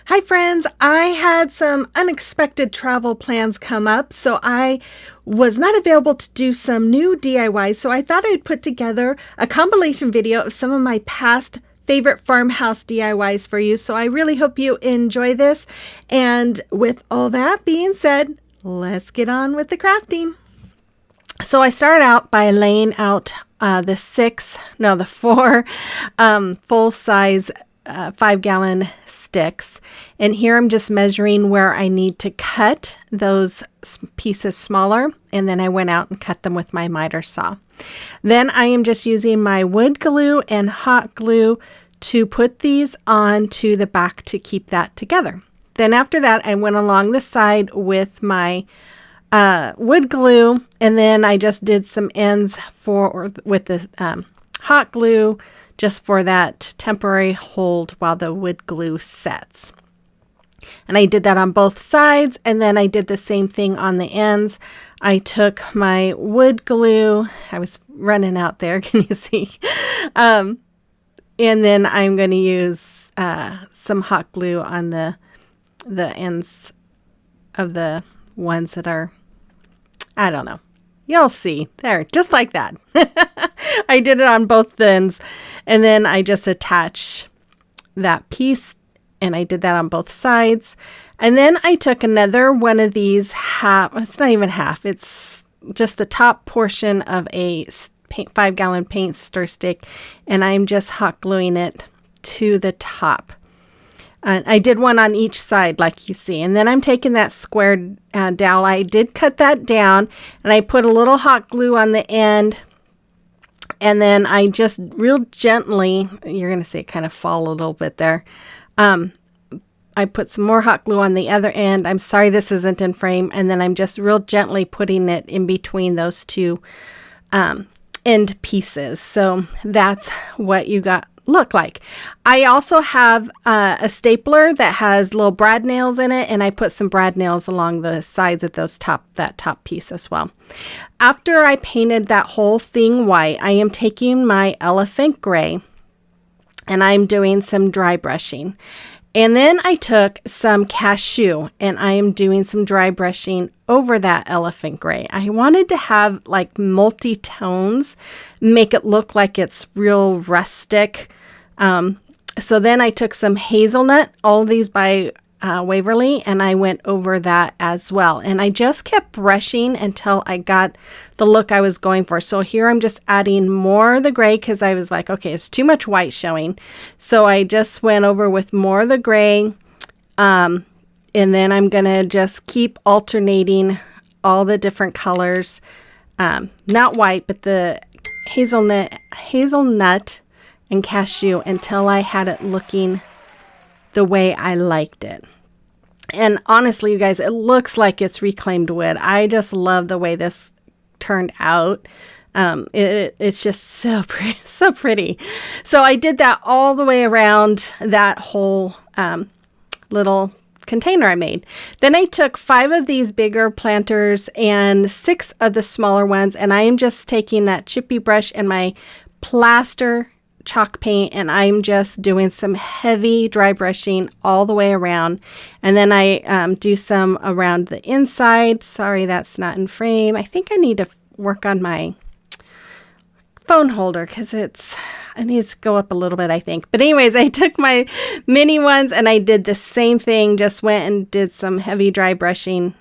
Hi friends, I had some unexpected travel plans come up, so I was not available to do some new DIYs, so I thought I'd put together a compilation video of some of my past favorite farmhouse DIYs for you. So I really hope you enjoy this. And with all that being said, let's get on with the crafting. So I started out by laying out the four full size 5-gallon sticks. And here I'm just measuring where I need to cut those pieces smaller. And then I went out and cut them with my miter saw. Then I am just using my wood glue and hot glue to put these onto the back to keep that together. Then after that, I went along the side with my wood glue, and then I just did some ends with the hot glue just for that temporary hold while the wood glue sets. And I did that on both sides, and then I did the same thing on the ends. I took my wood glue. I was running out there, can you see? And then I'm going to use some hot glue on the ends of the ones that are, I don't know. You'll see. There, just like that. I did it on both ends, and then I just attach that piece, and I did that on both sides. And then I took another one of these it's not even half, it's just the top portion of a 5-gallon paint stir stick, and I'm just hot gluing it to the top. I did one on each side like you see. And then I'm taking that squared dowel. I did cut that down, and I put a little hot glue on the end. And then I just real gently, you're going to see it kind of fall a little bit there. I put some more hot glue on the other end. I'm sorry this isn't in frame. And then I'm just real gently putting it in between those two end pieces. So that's what you got look like. I also have a stapler that has little brad nails in it, and I put some brad nails along the sides of that top piece as well. After I painted that whole thing white, I am taking my elephant gray and I'm doing some dry brushing. And then I took some cashew and I am doing some dry brushing over that elephant gray. I wanted to have like multi-tones, make it look like it's real rustic. So then I took some hazelnut, all of these by Waverly, and I went over that as well. And I just kept brushing until I got the look I was going for. So here I'm just adding more of the gray because I was like, okay, it's too much white showing. So I just went over with more of the gray. And then I'm going to just keep alternating all the different colors. Not white, but the hazelnut and cashew until I had it looking the way I liked it. And honestly, you guys, it looks like it's reclaimed wood. I just love the way this turned out. It's just so pretty, so pretty. So I did that all the way around that whole little container I made. Then I took 5 of these bigger planters and 6 of the smaller ones, and I am just taking that chippy brush and my plaster chalk paint, and I'm just doing some heavy dry brushing all the way around. And then I do some around the inside. Sorry, that's not in frame. I think I need to work on my phone holder because it needs to go up a little bit, I think. But anyways, I took my mini ones and I did the same thing, just went and did some heavy dry brushing.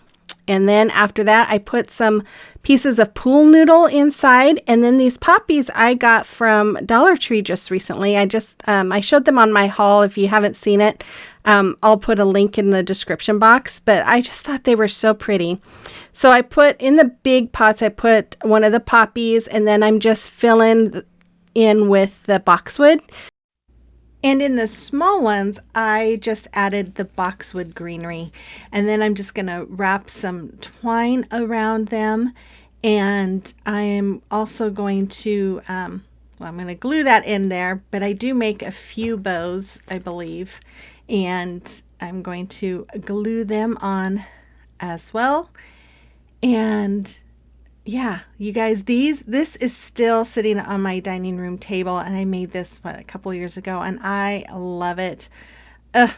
And then after that, I put some pieces of pool noodle inside. And then these poppies I got from Dollar Tree just recently. I showed them on my haul. If you haven't seen it, I'll put a link in the description box. But I just thought they were so pretty. So I put in the big pots, I put one of the poppies, and then I'm just filling in with the boxwood. And in the small ones, I just added the boxwood greenery. And then I'm just going to wrap some twine around them. And I am also going to, I'm going to glue that in there. But I do make a few bows, I believe. And I'm going to glue them on as well. And yeah, you guys, this is still sitting on my dining room table, and I made this a couple years ago, and I love it.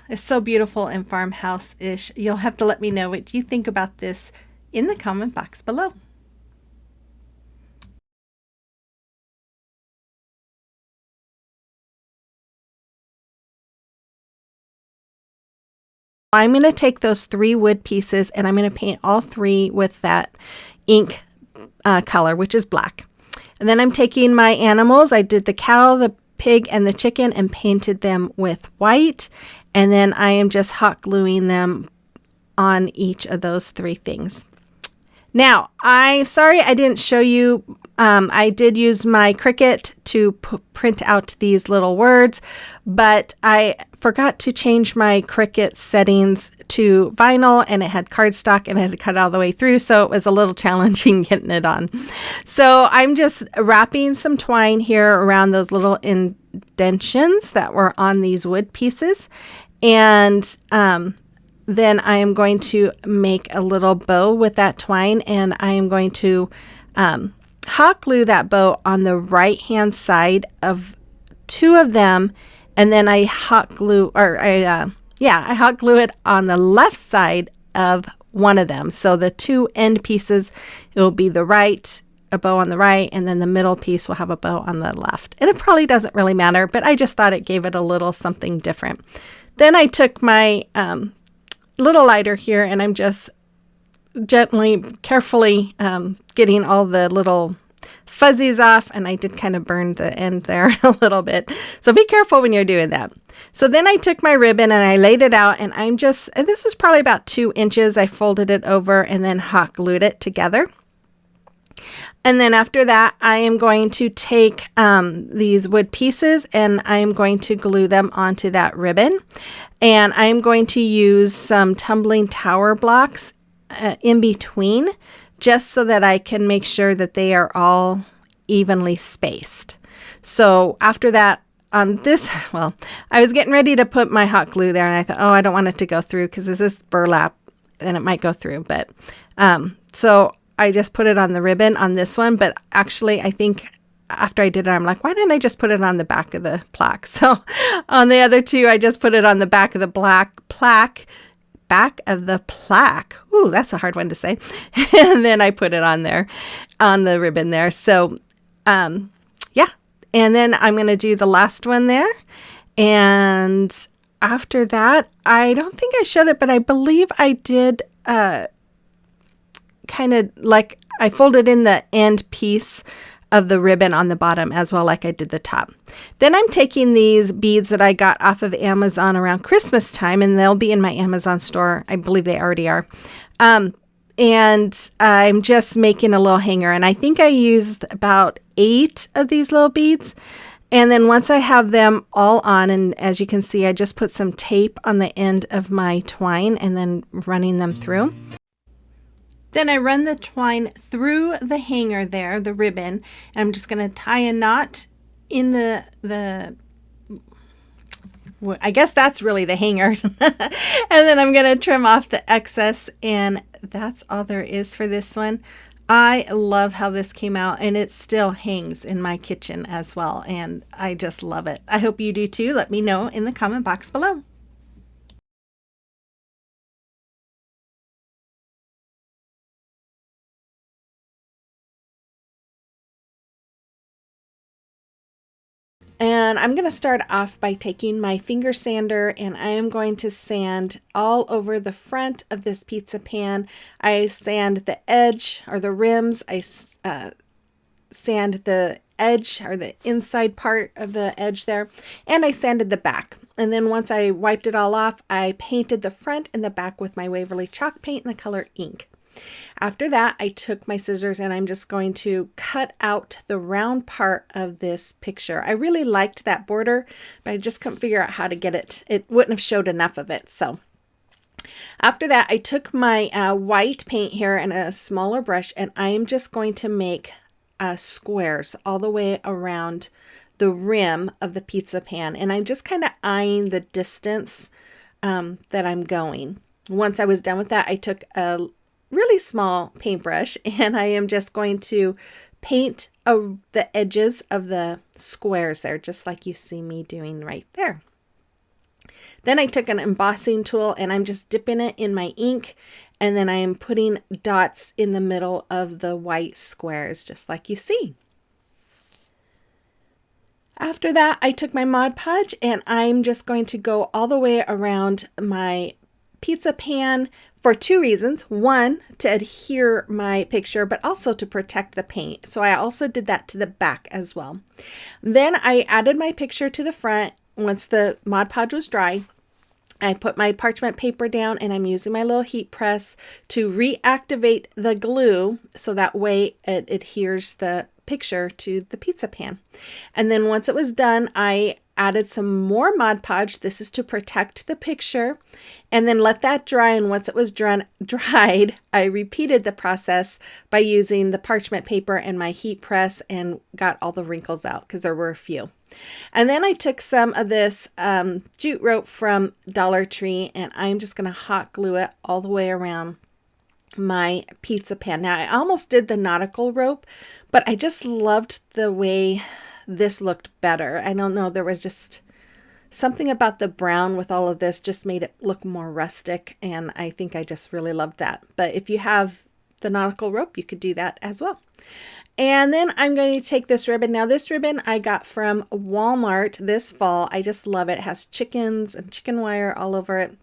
It's so beautiful and farmhouse-ish. You'll have to let me know what you think about this in the comment box below. I'm going to take those 3 wood pieces and I'm going to paint all 3 with that ink color, which is black. And then I'm taking my animals. I did the cow, the pig, and the chicken and painted them with white. And then I am just hot gluing them on each of those 3 things. Now, I'm sorry I didn't show you. I did use my Cricut to print out these little words, but I forgot to change my Cricut settings to vinyl, and it had cardstock and it had cut all the way through, so it was a little challenging getting it on. So I'm just wrapping some twine here around those little indentions that were on these wood pieces, and then I am going to make a little bow with that twine, and I am going to hot glue that bow on the right hand side of 2 of them, and then I hot glue, I hot glue it on the left side of 1 of them. So the 2 end pieces, it will be a bow on the right, and then the middle piece will have a bow on the left. And it probably doesn't really matter, but I just thought it gave it a little something different. Then I took my little lighter here, and I'm just gently, carefully getting all the little fuzzies off, and I did kind of burn the end there a little bit. So be careful when you're doing that. So then I took my ribbon and I laid it out, and this was probably about 2 inches. I folded it over and then hot glued it together. And then after that, I am going to take these wood pieces and I am going to glue them onto that ribbon. And I'm going to use some tumbling tower blocks in between, just so that I can make sure that they are all evenly spaced. So after that, on this, well, I was getting ready to put my hot glue there, and I thought, oh, I don't want it to go through because this is burlap and it might go through. But so I just put it on the ribbon on this one, but actually I think after I did it, I'm like, why didn't I just put it on the back of the plaque? So on the other 2, I just put it on the back of the back of the plaque. Ooh, that's a hard one to say. And then I put it on there, on the ribbon there. So yeah. And then I'm going to do the last one there. And after that, I don't think I showed it, but I believe I did kind of like I folded in the end piece of the ribbon on the bottom as well, like I did the top. Then I'm taking these beads that I got off of Amazon around Christmas time, and they'll be in my Amazon store. I believe they already are. And I'm just making a little hanger, and I think I used about 8 of these little beads. And then once I have them all on, and as you can see, I just put some tape on the end of my twine and then running them through. Then I run the twine through the hanger there, the ribbon, and I'm just going to tie a knot in I guess that's really the hanger. And then I'm going to trim off the excess, and that's all there is for this one. I love how this came out, and it still hangs in my kitchen as well, and I just love it. I hope you do too. Let me know in the comment box below. And I'm going to start off by taking my finger sander, and I am going to sand all over the front of this pizza pan. I sand the edge or the rims. I sand the edge or the inside part of the edge there, and I sanded the back. And then once I wiped it all off, I painted the front and the back with my Waverly chalk paint in the color ink. After that, I took my scissors and I'm just going to cut out the round part of this picture. I really liked that border, but I just couldn't figure out how to get it. It wouldn't have showed enough of it. So after that, I took my white paint here and a smaller brush, and I am just going to make squares all the way around the rim of the pizza pan. And I'm just kind of eyeing the distance that I'm going. Once I was done with that, I took a really small paintbrush, and I am just going to paint the edges of the squares there, just like you see me doing right there. Then I took an embossing tool and I'm just dipping it in my ink, and then I am putting dots in the middle of the white squares, just like you see. After that, I took my Mod Podge and I'm just going to go all the way around my pizza pan for two reasons. One, to adhere my picture, but also to protect the paint. So I also did that to the back as well. Then I added my picture to the front. Once the Mod Podge was dry, I put my parchment paper down and I'm using my little heat press to reactivate the glue so that way it adheres the picture to the pizza pan. And then once it was done, I added some more Mod Podge. This is to protect the picture, and then let that dry. And once it was dried, I repeated the process by using the parchment paper and my heat press and got all the wrinkles out because there were a few. And then I took some of this jute rope from Dollar Tree and I'm just going to hot glue it all the way around my pizza pan. Now I almost did the nautical rope, but I just loved the way this looked better. I don't know, there was just something about the brown with all of this just made it look more rustic, and I think I just really loved that. But if you have the nautical rope, you could do that as well. And then I'm going to take this ribbon. Now this ribbon I got from Walmart this fall. I just love it. It has chickens and chicken wire all over it.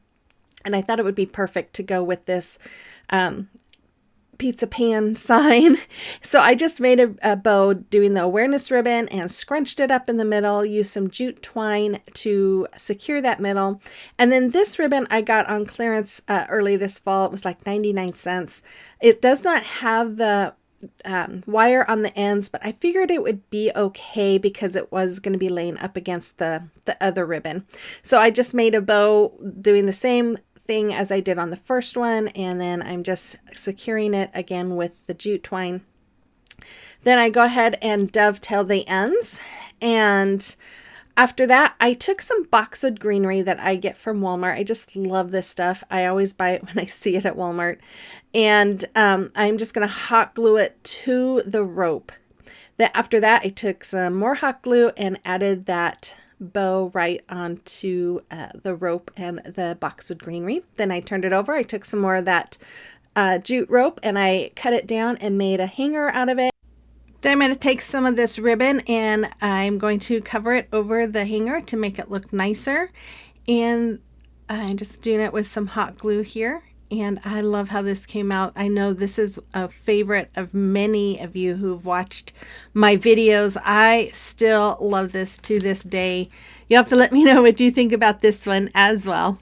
And I thought it would be perfect to go with this pizza pan sign. So I just made a bow doing the awareness ribbon and scrunched it up in the middle, used some jute twine to secure that middle. And then this ribbon I got on clearance early this fall. It was like 99 cents. It does not have the wire on the ends, but I figured it would be okay because it was going to be laying up against the other ribbon. So I just made a bow doing the same thing as I did on the first one, and then I'm just securing it again with the jute twine. Then I go ahead and dovetail the ends, and after that I took some boxwood greenery that I get from Walmart. I just love this stuff. I always buy it when I see it at Walmart, and I'm just going to hot glue it to the rope. After that I took some more hot glue and added that bow right onto the rope and the boxwood greenery. Then I turned it over. I took some more of that jute rope and I cut it down and made a hanger out of it. Then I'm going to take some of this ribbon and I'm going to cover it over the hanger to make it look nicer. And I'm just doing it with some hot glue here. And I love how this came out. I know this is a favorite of many of you who've watched my videos. I still love this to this day. You have to let me know what you think about this one as well.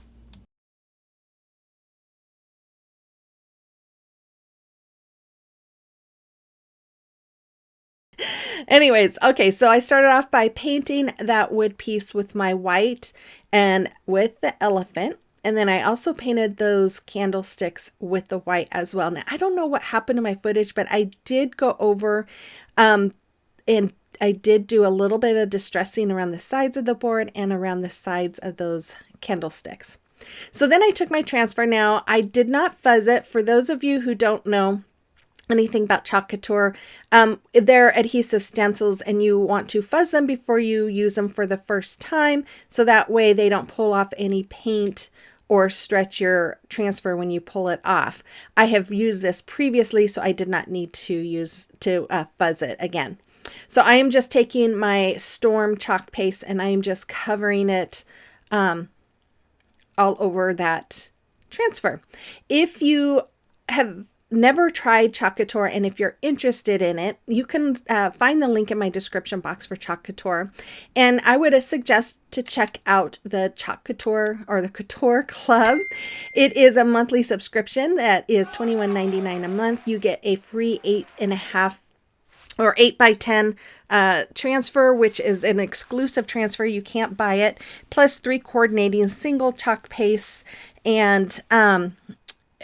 Anyways, okay, so I started off by painting that wood piece with my white and with the elephant. And then I also painted those candlesticks with the white as well. Now, I don't know what happened to my footage, but I did go over and I did do a little bit of distressing around the sides of the board and around the sides of those candlesticks. So then I took my transfer. Now, I did not fuzz it. For those of you who don't know anything about Chalk Couture, they're adhesive stencils and you want to fuzz them before you use them for the first time. So that way they don't pull off any paint or stretch your transfer when you pull it off. I have used this previously, so I did not need to fuzz it again. So I am just taking my Storm chalk paste and I am just covering it all over that transfer. If you have never tried Chalk Couture and if you're interested in it, you can find the link in my description box for Chalk Couture. And I would suggest to check out the Chalk Couture or the Couture Club. It is a monthly subscription that is $21.99 a month. You get a free 8.5 or 8x10 transfer, which is an exclusive transfer. You can't buy it, plus 3 coordinating single chalk pastes. And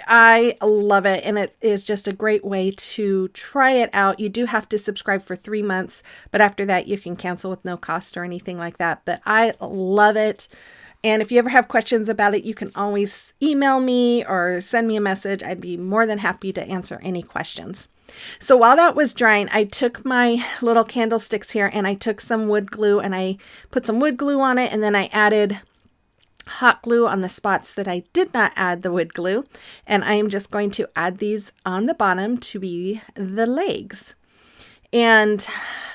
I love it, and it is just a great way to try it out. You do have to subscribe for 3 months, but after that you can cancel with no cost or anything like that. But I love it. And if you ever have questions about it, you can always email me or send me a message. I'd be more than happy to answer any questions. So while that was drying, I took my little candlesticks here and I took some wood glue and I put some wood glue on it, and then I added hot glue on the spots that I did not add the wood glue, and I am just going to add these on the bottom to be the legs. And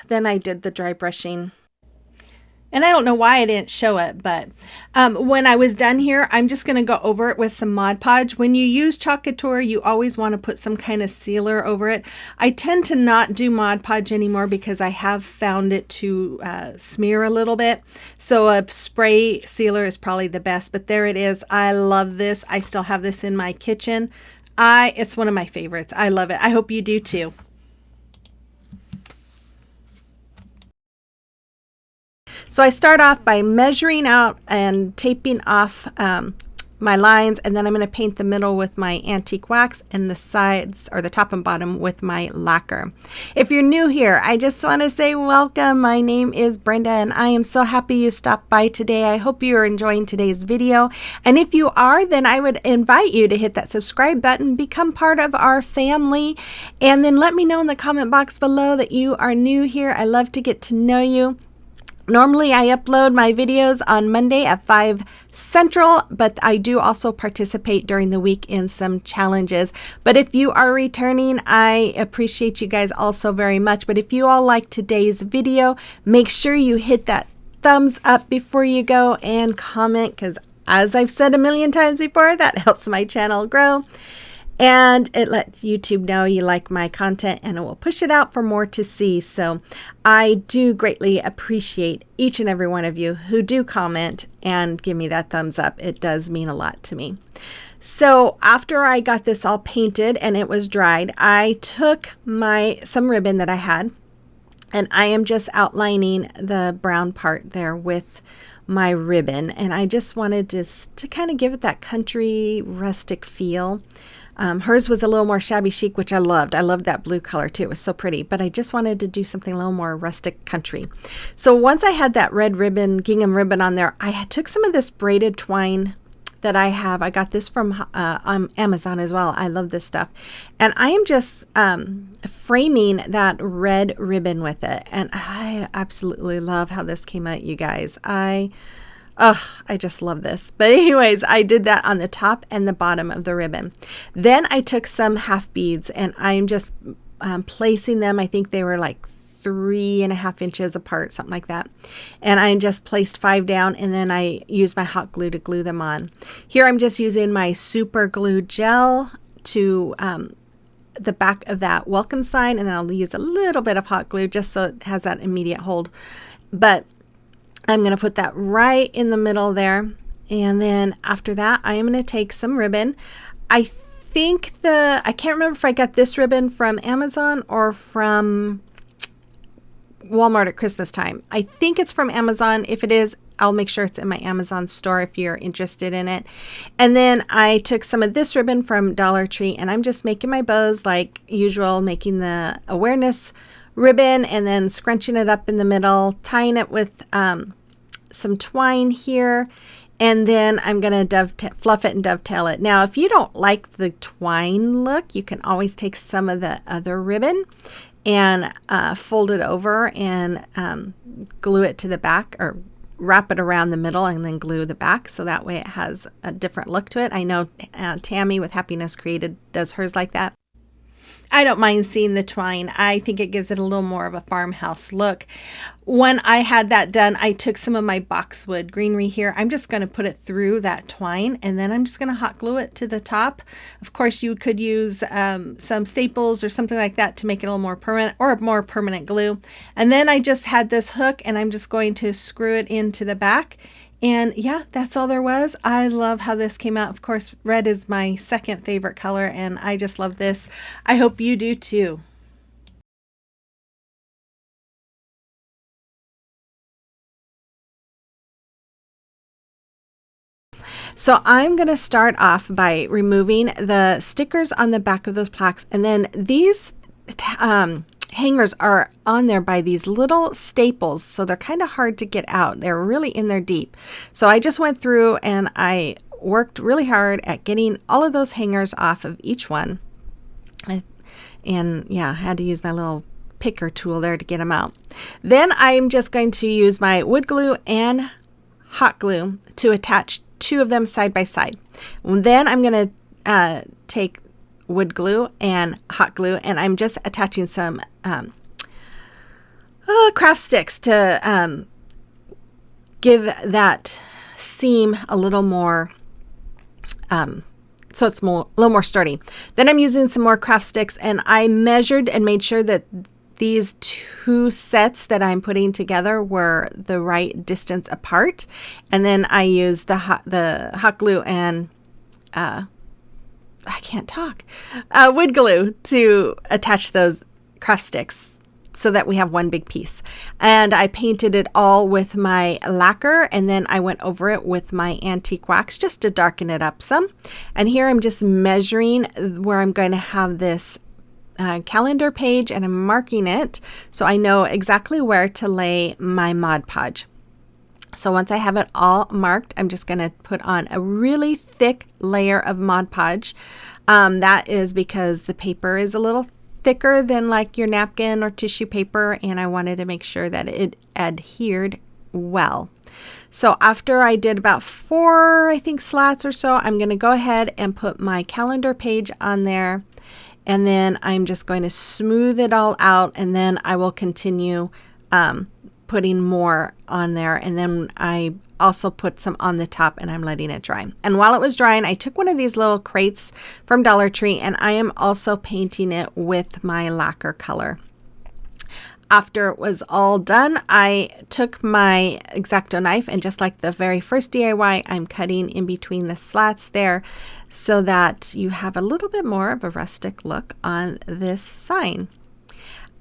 then I did the dry brushing. And I don't know why I didn't show it, but when I was done here, I'm just going to go over it with some Mod Podge. When you use Chalk Couture, you always want to put some kind of sealer over it. I tend to not do Mod Podge anymore because I have found it to smear a little bit. So a spray sealer is probably the best, but there it is. I love this. I still have this in my kitchen. It's one of my favorites. I love it. I hope you do too. So I start off by measuring out and taping off my lines, and then I'm going to paint the middle with my antique wax and the sides, or the top and bottom, with my lacquer. If you're new here, I just want to say welcome. My name is Brenda, and I am so happy you stopped by today. I hope you are enjoying today's video, and if you are, then I would invite you to hit that subscribe button, become part of our family, and then let me know in the comment box below that you are new here. I love to get to know you. Normally I upload my videos on Monday at 5 Central, but I do also participate during the week in some challenges. But if you are returning, I appreciate you guys also very much. But if you all like today's video, make sure you hit that thumbs up before you go, and comment, because as I've said a million times before, that helps my channel grow. And it lets YouTube know you like my content, and it will push it out for more to see. So I do greatly appreciate each and every one of you who do comment and give me that thumbs up. It does mean a lot to me. So after I got this all painted and it was dried, I took some ribbon that I had, and I am just outlining the brown part there with my ribbon. And I just wanted to kind of give it that country rustic feel. Hers was a little more shabby chic, which I loved. I loved that blue color too. It was so pretty, but I just wanted to do something a little more rustic country. So once I had that red ribbon, gingham ribbon on there, I took some of this braided twine that I have. I got this from Amazon as well. I love this stuff. And I am just framing that red ribbon with it. And I absolutely love how this came out, you guys. I just love this. But anyways, I did that on the top and the bottom of the ribbon. Then I took some half beads, and I'm just placing them. I think they were like 3.5 inches apart, something like that. And I just placed 5 down, and then I used my hot glue to glue them on. Here I'm just using my super glue gel to the back of that welcome sign, and then I'll use a little bit of hot glue just so it has that immediate hold. But I'm going to put that right in the middle there. And then after that, I am going to take some ribbon. I can't remember if I got this ribbon from Amazon or from Walmart at Christmas time. I think it's from Amazon. If it is, I'll make sure it's in my Amazon store if you're interested in it. And then I took some of this ribbon from Dollar Tree, and I'm just making my bows like usual, making the awareness ribbon and then scrunching it up in the middle, tying it with some twine here, and then I'm going to fluff it and dovetail it. Now, if you don't like the twine look, you can always take some of the other ribbon and fold it over and glue it to the back, or wrap it around the middle and then glue the back, so that way it has a different look to it. I know Tammy with Happiness Created does hers like that. I don't mind seeing the twine. I think it gives it a little more of a farmhouse look. When I had that done, I took some of my boxwood greenery here. I'm just going to put it through that twine, and then I'm just going to hot glue it to the top. Of course, you could use some staples or something like that to make it a little more permanent, or more permanent glue. And then I just had this hook, and I'm just going to screw it into the back. And yeah, that's all there was. I love how this came out. Of course, red is my second favorite color, and I just love this. I hope you do too. So I'm going to start off by removing the stickers on the back of those plaques, and then these hangers are on there by these little staples, so they're kind of hard to get out. They're really in there deep. So I just went through and I worked really hard at getting all of those hangers off of each one. And yeah, I had to use my little picker tool there to get them out. Then I'm just going to use my wood glue and hot glue to attach two of them side by side. Then I'm going to take wood glue and hot glue, and I'm just attaching some craft sticks to give that seam a little more, so it's a little more sturdy. Then I'm using some more craft sticks, and I measured and made sure that these two sets that I'm putting together were the right distance apart. And then I used the hot glue and wood glue to attach those craft sticks so that we have one big piece. And I painted it all with my lacquer, and then I went over it with my antique wax just to darken it up some. And here I'm just measuring where I'm going to have this calendar page, and I'm marking it so I know exactly where to lay my Mod Podge. So once I have it all marked, I'm just going to put on a really thick layer of Mod Podge. That is because the paper is a little thicker than like your napkin or tissue paper, and I wanted to make sure that it adhered well. So after I did about 4, I think, slats or so, I'm going to go ahead and put my calendar page on there, and then I'm just going to smooth it all out, and then I will continue putting more on there, and then I also put some on the top, and I'm letting it dry. And while it was drying, I took one of these little crates from Dollar Tree, and I am also painting it with my lacquer color. After it was all done, I took my X-Acto knife, and just like the very first DIY, I'm cutting in between the slats there so that you have a little bit more of a rustic look on this sign.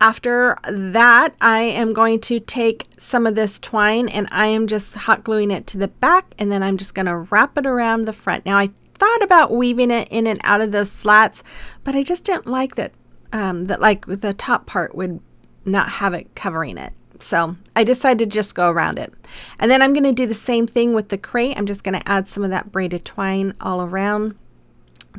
After that, I am going to take some of this twine, and I am just hot gluing it to the back, and then I'm just going to wrap it around the front. Now, I thought about weaving it in and out of those slats, but I just didn't like that, like the top part would not have it covering it. So I decided to just go around it. And then I'm going to do the same thing with the crate. I'm just going to add some of that braided twine all around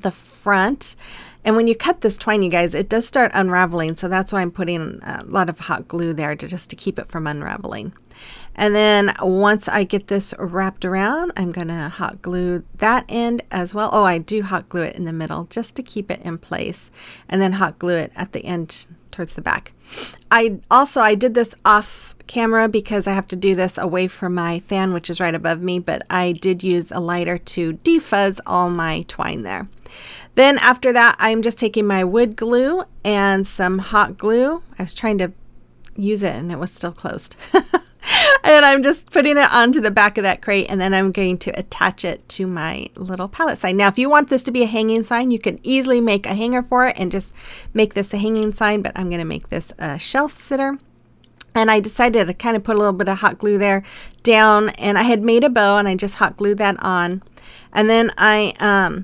the front. And when you cut this twine, you guys, it does start unraveling. So that's why I'm putting a lot of hot glue there just to keep it from unraveling. And then once I get this wrapped around, I'm going to hot glue that end as well. Oh, I do hot glue it in the middle just to keep it in place, and then hot glue it at the end towards the back. I did this off camera because I have to do this away from my fan, which is right above me, but I did use a lighter to defuzz all my twine there. Then after that, I'm just taking my wood glue and some hot glue. I was trying to use it and it was still closed. And I'm just putting it onto the back of that crate, and then I'm going to attach it to my little pallet sign. Now, if you want this to be a hanging sign, you can easily make a hanger for it and just make this a hanging sign, but I'm going to make this a shelf sitter. And I decided to kind of put a little bit of hot glue there down, and I had made a bow, and I just hot glued that on. And then I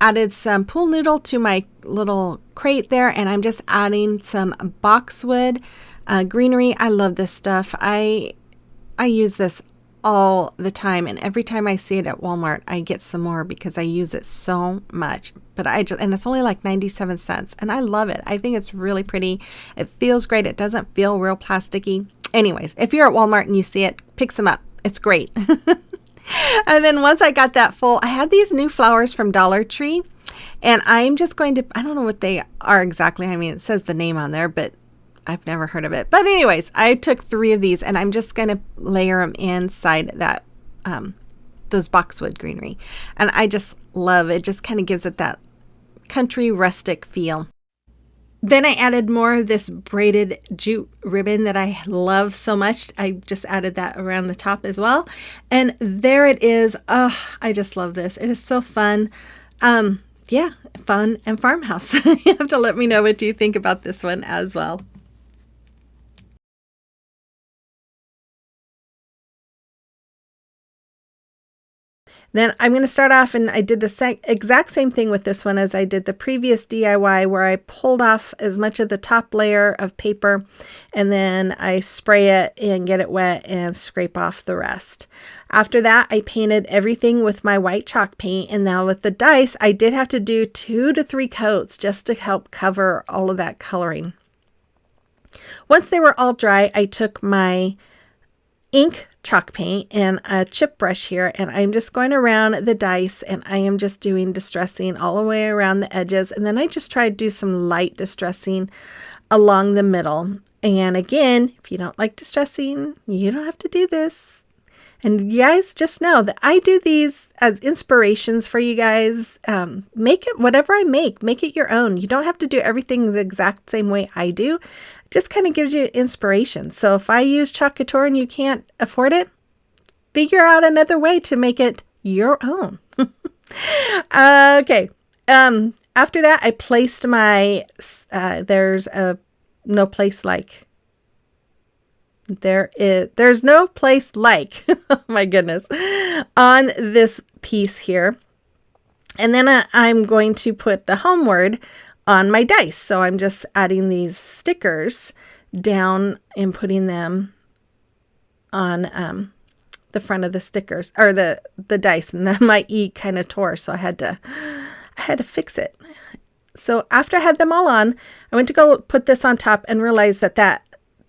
added some pool noodle to my little crate there, and I'm just adding some boxwood greenery. I love this stuff. I use this all the time, and every time I see it at Walmart, I get some more because I use it so much. But and it's only like 97 cents, and I love it. I think it's really pretty. It feels great. It doesn't feel real plasticky. Anyways, if you're at Walmart and you see it, pick some up. It's great. And then once I got that full, I had these new flowers from Dollar Tree, and I'm just going to, I don't know what they are exactly. I mean, it says the name on there, but I've never heard of it. But anyways, I took 3 of these, and I'm just going to layer them inside that those boxwood greenery. And I just love it. Just kind of gives it that country rustic feel. Then I added more of this braided jute ribbon that I love so much. I just added that around the top as well. And there it is. Oh, I just love this. It is so fun. Yeah, fun and farmhouse. You have to let me know what you think about this one as well. Then I'm going to start off, and I did the exact same thing with this one as I did the previous DIY, where I pulled off as much of the top layer of paper, and then I spray it and get it wet and scrape off the rest. After that, I painted everything with my white chalk paint, and now with the dice, I did have to do 2 to 3 coats just to help cover all of that coloring. Once they were all dry, I took my ink chalk paint and a chip brush here, and I'm just going around the dice, and I am just doing distressing all the way around the edges, and then I just try to do some light distressing along the middle. And again, if you don't like distressing, you don't have to do this. And you guys just know that I do these as inspirations for you guys. Make it whatever I make it your own. You don't have to do everything the exact same way I do. It just kind of gives you inspiration. So if I use Chalk Couture and you can't afford it, figure out another way to make it your own. Okay. After that, I placed my, there's no place like. There's no place like, oh my goodness, on this piece here. And then I'm going to put the homeward on my dice. So I'm just adding these stickers down and putting them on the front of the stickers, or the dice, and then my E kind of tore, so I had to fix it. So after I had them all on, I went to go put this on top and realized that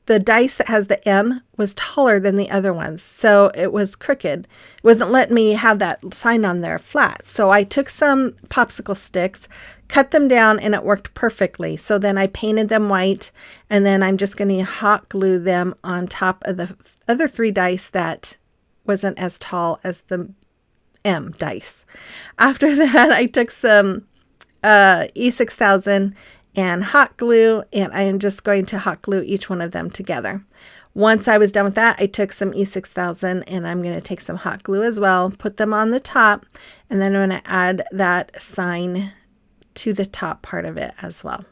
the dice that has the M was taller than the other ones. So it was crooked. It wasn't letting me have that sign on there flat. So I took some popsicle sticks, cut them down, and it worked perfectly. So then I painted them white, and then I'm just going to hot glue them on top of the other 3 dice that wasn't as tall as the M dice. After that, I took some E6000 and hot glue, and I am just going to hot glue each one of them together. Once I was done with that, I took some E6000 and I'm going to take some hot glue as well, put them on the top, and then I'm going to add that sign to the top part of it as well.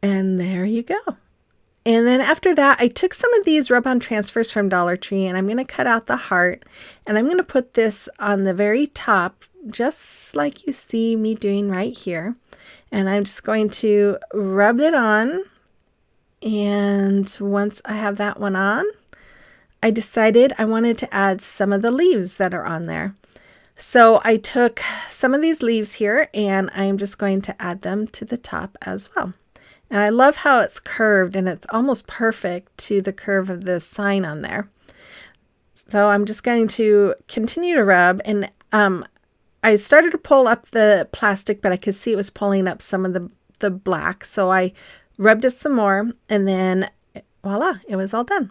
And there you go. And then after that, I took some of these rub-on transfers from Dollar Tree, and I'm going to cut out the heart, and I'm going to put this on the very top, just like you see me doing right here. And I'm just going to rub it on. And once I have that one on, I decided I wanted to add some of the leaves that are on there. So I took some of these leaves here, and I'm just going to add them to the top as well. And I love how it's curved, and it's almost perfect to the curve of the sign on there. So I'm just going to continue to rub, and I started to pull up the plastic, but I could see it was pulling up some of the black. So I rubbed it some more, and then voila, it was all done.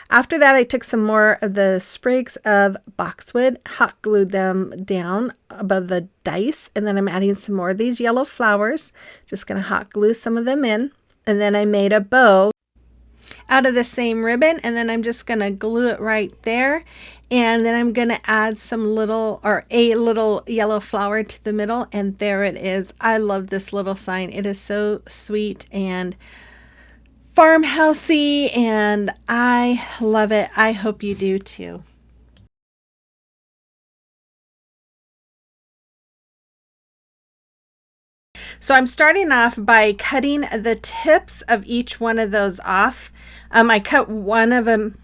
After that, I took some more of the sprigs of boxwood, hot glued them down above the dice, and then I'm adding some more of these yellow flowers. Just going to hot glue some of them in, and then I made a bow out of the same ribbon, and then I'm just going to glue it right there, and then I'm going to add a little yellow flower to the middle, and there it is. I love this little sign. It is so sweet and farmhousey, and I love it. I hope you do too. So I'm starting off by cutting the tips of each one of those off. I cut one of them.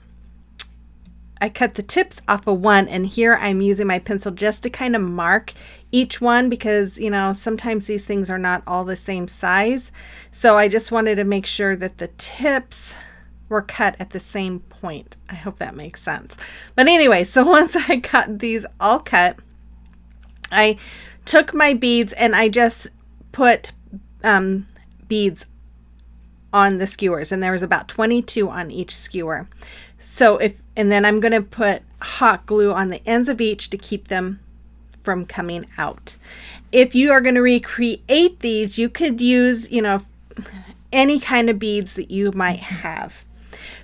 I cut the tips off of one, and here I'm using my pencil just to kind of mark each one, because you know, sometimes these things are not all the same size. So I just wanted to make sure that the tips were cut at the same point. I hope that makes sense. But anyway, so once I got these all cut, I took my beads and I just put beads on the skewers, and there was about 22 on each skewer. So and then I'm going to put hot glue on the ends of each to keep them from coming out. If you are going to recreate these, you could use, you know, any kind of beads that you might have.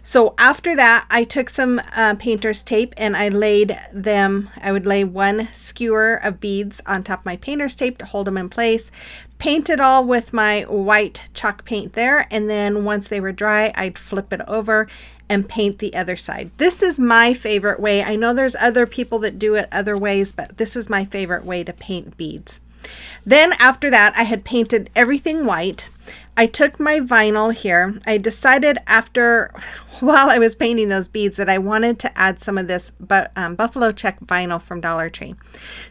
So after that, I took some painter's tape, and I laid them. I would lay one skewer of beads on top of my painter's tape to hold them in place. Paint it all with my white chalk paint there, and then once they were dry, I'd flip it over and paint the other side. This is my favorite way. I know there's other people that do it other ways, but this is my favorite way to paint beads. Then after that, I had painted everything white. I took my vinyl here. I decided while I was painting those beads that I wanted to add some of this buffalo check vinyl from Dollar Tree.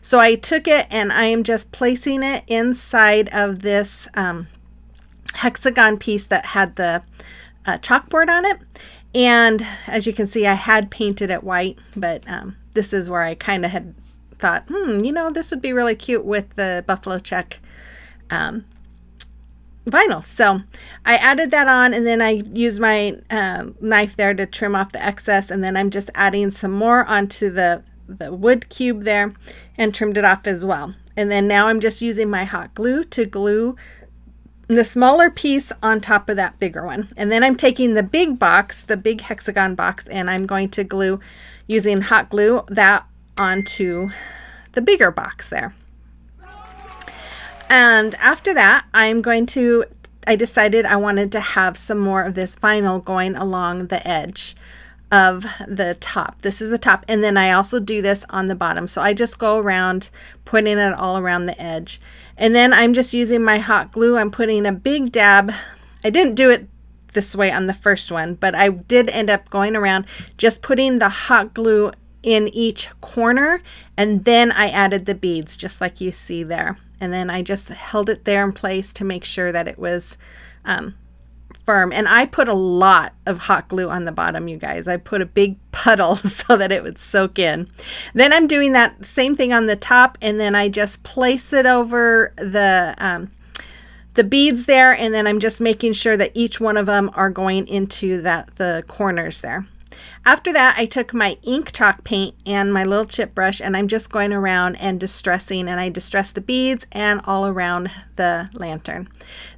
So I took it, and I am just placing it inside of this hexagon piece that had the chalkboard on it. And as you can see, I had painted it white, but this is where I kind of had thought, you know, this would be really cute with the buffalo check vinyl. So I added that on, and then I used my knife there to trim off the excess, and then I'm just adding some more onto the wood cube there and trimmed it off as well. And then now I'm just using my hot glue to glue the smaller piece on top of that bigger one. And then I'm taking the big box, the big hexagon box, and I'm going to glue using hot glue that onto the bigger box there. And after that, I decided I wanted to have some more of this vinyl going along the edge of the top. This is the top, and then I also do this on the bottom. So I just go around putting it all around the edge. And then I'm just using my hot glue. I'm putting a big dab. I didn't do it this way on the first one, but I did end up going around just putting the hot glue in each corner, and then I added the beads just like you see there. And then I just held it there in place to make sure that it was firm. And I put a lot of hot glue on the bottom, you guys. I put a big puddle so that it would soak in. Then I'm doing that same thing on the top, and then I just place it over the beads there, and then I'm just making sure that each one of them are going into the corners there. After that, I took my ink chalk paint and my little chip brush, and I'm just going around and distressing, and I distressed the beads and all around the lantern.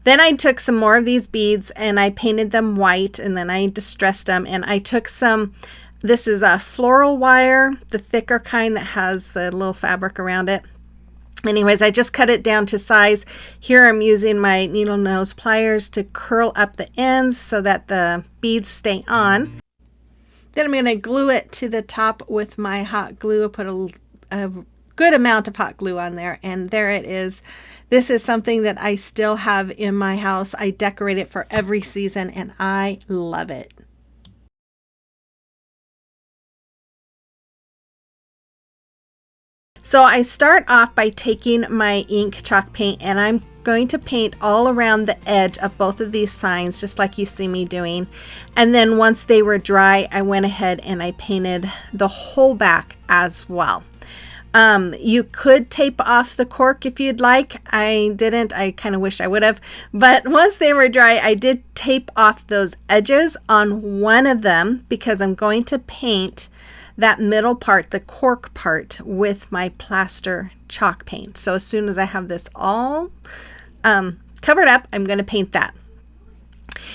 Then I took some more of these beads and I painted them white, and then I distressed them, and I took some, this is a floral wire, the thicker kind that has the little fabric around it. Anyways, I just cut it down to size. Here I'm using my needle nose pliers to curl up the ends so that the beads stay on. Then I'm going to glue it to the top with my hot glue. I put a good amount of hot glue on there, and there it is. This is something that I still have in my house. I decorate it for every season, and I love it. So I start off by taking my ink chalk paint, and I'm going to paint all around the edge of both of these signs, just like you see me doing. And then once they were dry, I went ahead and I painted the whole back as well. You could tape off the cork if you'd like. I didn't. I kind of wish I would have. But once they were dry, I did tape off those edges on one of them because I'm going to paint that middle part, the cork part, with my plaster chalk paint. So as soon as I have this all covered up, I'm going to paint that.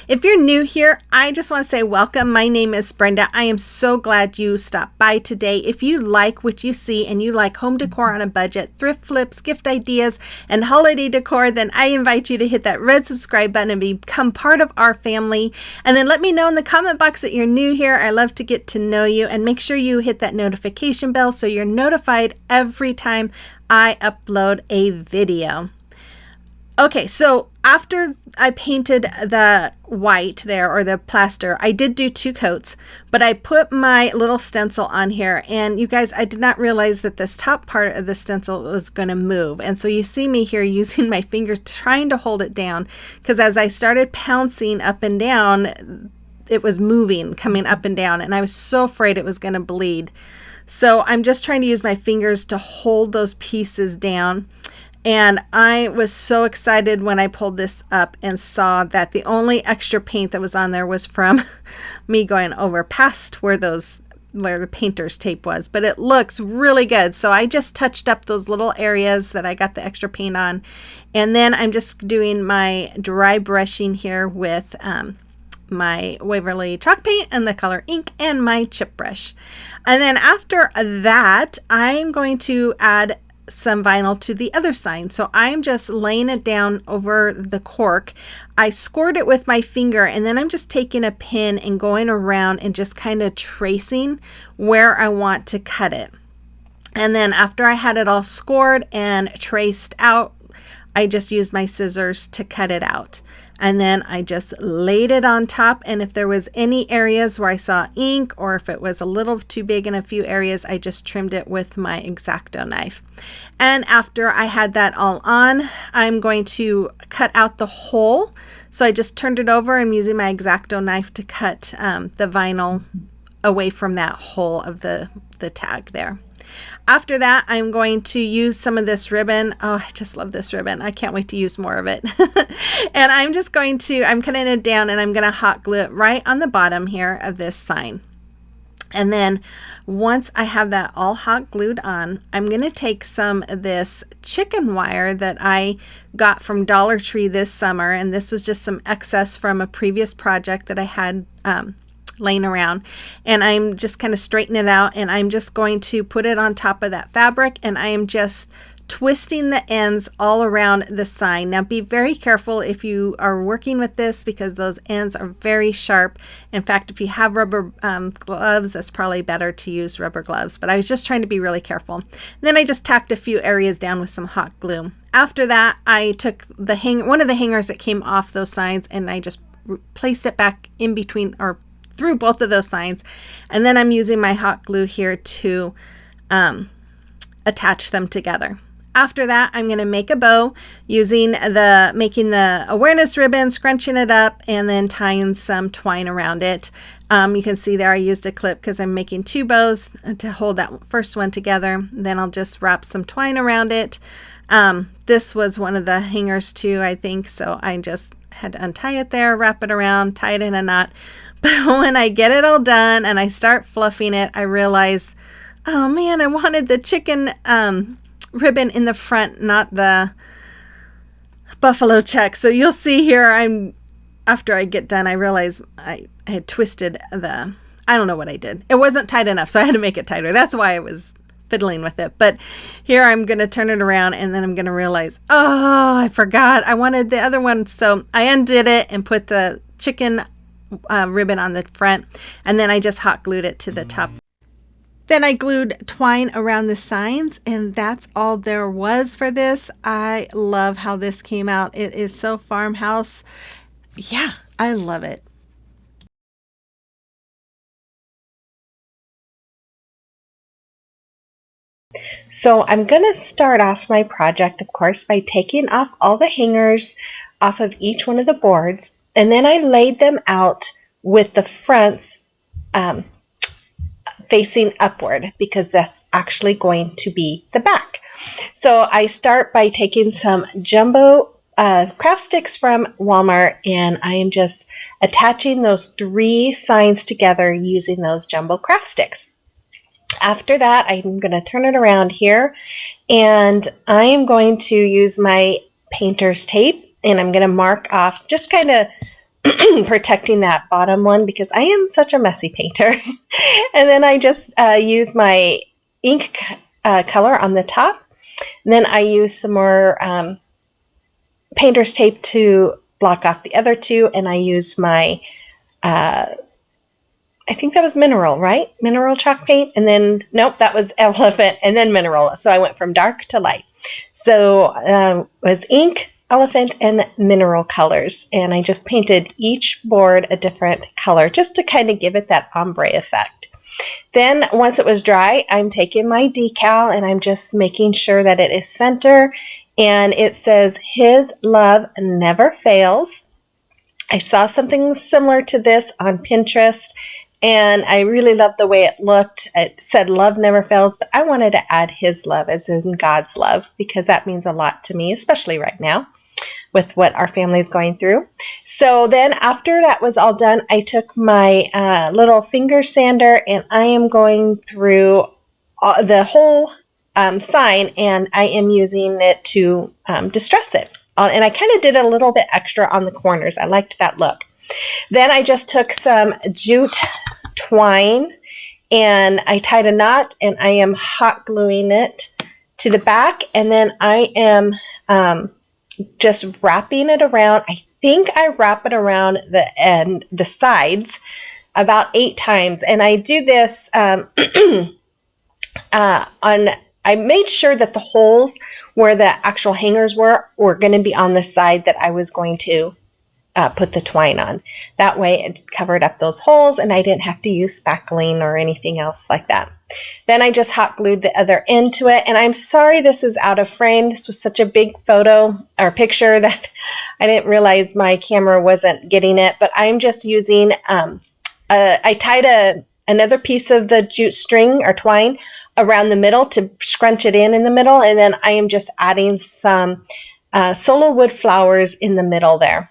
If you're new here, I just want to say welcome. My name is Brenda. I am so glad you stopped by today. If you like what you see and you like home decor on a budget, thrift flips, gift ideas, and holiday decor, then I invite you to hit that red subscribe button and become part of our family. And then let me know in the comment box that you're new here. I love to get to know you, and make sure you hit that notification bell so you're notified every time I upload a video. Okay, so after I painted the white there, or the plaster, I did do 2 coats, but I put my little stencil on here, and you guys, I did not realize that this top part of the stencil was going to move. And so you see me here using my fingers trying to hold it down, because as I started pouncing up and down, it was moving, coming up and down, and I was so afraid it was going to bleed. So I'm just trying to use my fingers to hold those pieces down. And I was so excited when I pulled this up and saw that the only extra paint that was on there was from me going over past where the painter's tape was. But it looks really good. So I just touched up those little areas that I got the extra paint on. And then I'm just doing my dry brushing here with my Waverly chalk paint and the color ink and my chip brush. And then after that, I'm going to add some vinyl to the other side. So I'm just laying it down over the cork. I scored it with my finger, and then I'm just taking a pin and going around and just kind of tracing where I want to cut it. And then after I had it all scored and traced out, I just used my scissors to cut it out. And then I just laid it on top, and if there was any areas where I saw ink or if it was a little too big in a few areas, I just trimmed it with my X-Acto knife. And after I had that all on, I'm going to cut out the hole. So I just turned it over and using my X-Acto knife to cut the vinyl away from that hole of the tag there. After that, I'm going to use some of this ribbon. Oh, I just love this ribbon. I can't wait to use more of it. And I'm cutting it down, and I'm going to hot glue it right on the bottom here of this sign. And then once I have that all hot glued on, I'm going to take some of this chicken wire that I got from Dollar Tree this summer. And this was just some excess from a previous project that I had laying around, and I'm just kind of straightening it out, and I'm just going to put it on top of that fabric, and I am just twisting the ends all around the sign. Now be very careful if you are working with this, because those ends are very sharp. In fact, if you have rubber gloves, that's probably better to use rubber gloves, but I was just trying to be really careful. And then I just tacked a few areas down with some hot glue. After that, I took one of the hangers that came off those signs, and I just placed it back in between, or through both of those signs, and then I'm using my hot glue here to attach them together. After that, I'm going to make a bow using making the awareness ribbon, scrunching it up, and then tying some twine around it. You can see there I used a clip because I'm making 2 bows to hold that first one together. Then I'll just wrap some twine around it. This was one of the hangers too, I think, so I just had to untie it there, wrap it around, tie it in a knot. But when I get it all done and I start fluffing it, I realize, oh man, I wanted the chicken ribbon in the front, not the buffalo check. So you'll see here, after I get done, I realize I had twisted I don't know what I did. It wasn't tight enough, so I had to make it tighter. That's why I was fiddling with it. But here I'm going to turn it around, and then I'm going to realize, oh, I forgot. I wanted the other one. So I undid it and put the chicken ribbon on the front, and then I just hot glued it to the top. Then I glued twine around the signs, and that's all there was for this. I love how this came out. It is so farmhouse. Yeah, I love it. So I'm going to start off my project, of course, by taking off all the hangers off of each one of the boards, and then I laid them out with the fronts facing upward, because that's actually going to be the back. So I start by taking some jumbo craft sticks from Walmart, and I am just attaching those 3 signs together using those jumbo craft sticks. After that, I'm going to turn it around here, and I am going to use my painter's tape, and I'm going to mark off, just kind of protecting that bottom one, because I am such a messy painter. And then I just use my ink color on the top. And then I use some more painter's tape to block off the other 2, and I use my I think that was mineral, right? Mineral chalk paint. And then, nope, that was elephant and then mineral. So I went from dark to light. So it was ink, elephant, and mineral colors. And I just painted each board a different color just to kind of give it that ombre effect. Then once it was dry, I'm taking my decal and I'm just making sure that it is center. And it says, "His love never fails." I saw something similar to this on Pinterest, and I really loved the way it looked. It said love never fails, but I wanted to add his love, as in God's love, because that means a lot to me, especially right now with what our family is going through. So then after that was all done, I took my little finger sander and I am going through the whole sign, and I am using it to distress it. And I kind of did a little bit extra on the corners. I liked that look. Then I just took some jute twine and I tied a knot, and I am hot gluing it to the back, and then I am just wrapping it around. I think I wrap it around the sides about 8 times, and I do this I made sure that the holes where the actual hangers were going to be on the side that I was going to put the twine on. That way it covered up those holes and I didn't have to use spackling or anything else like that. Then I just hot glued the other end to it, and I'm sorry this is out of frame. This was such a big photo or picture that I didn't realize my camera wasn't getting it, but I'm just using, I tied another piece of the jute string or twine around the middle to scrunch it in the middle, and then I am just adding some solo wood flowers in the middle there.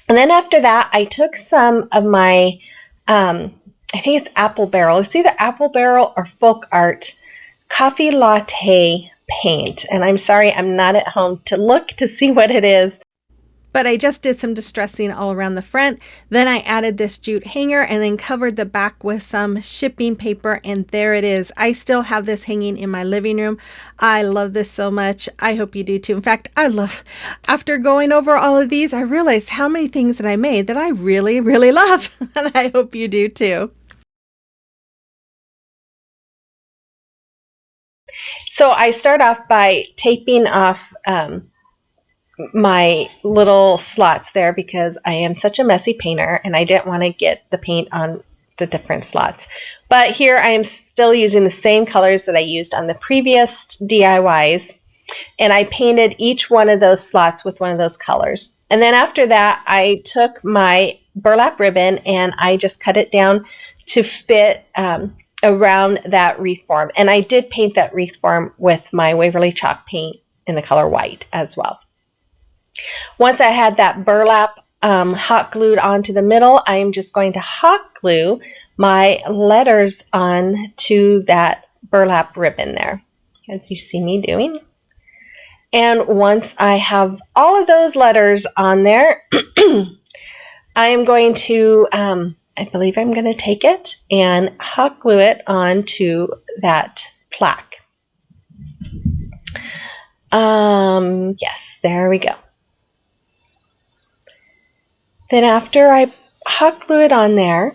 And then after that, I took some of my, I think it's Apple Barrel. It's either Apple Barrel or Folk Art Coffee Latte paint. And I'm sorry, I'm not at home to look to see what it is. But I just did some distressing all around the front. Then I added this jute hanger and then covered the back with some shipping paper, and there it is. I still have this hanging in my living room. I love this so much. I hope you do too. In fact, after going over all of these, I realized how many things that I made that I really, really love. And I hope you do too. So I start off by taping off my little slots there because I am such a messy painter and I didn't want to get the paint on the different slots. But here I am still using the same colors that I used on the previous DIYs, and I painted each one of those slots with one of those colors. And then after that, I took my burlap ribbon and I just cut it down to fit around that wreath form. And I did paint that wreath form with my Waverly chalk paint in the color white as well. Once I had that burlap hot glued onto the middle, I'm just going to hot glue my letters on to that burlap ribbon there, as you see me doing. And once I have all of those letters on there, I am going to, I believe I'm going to take it and hot glue it onto that plaque. Yes, there we go. Then after I hot glue it on there,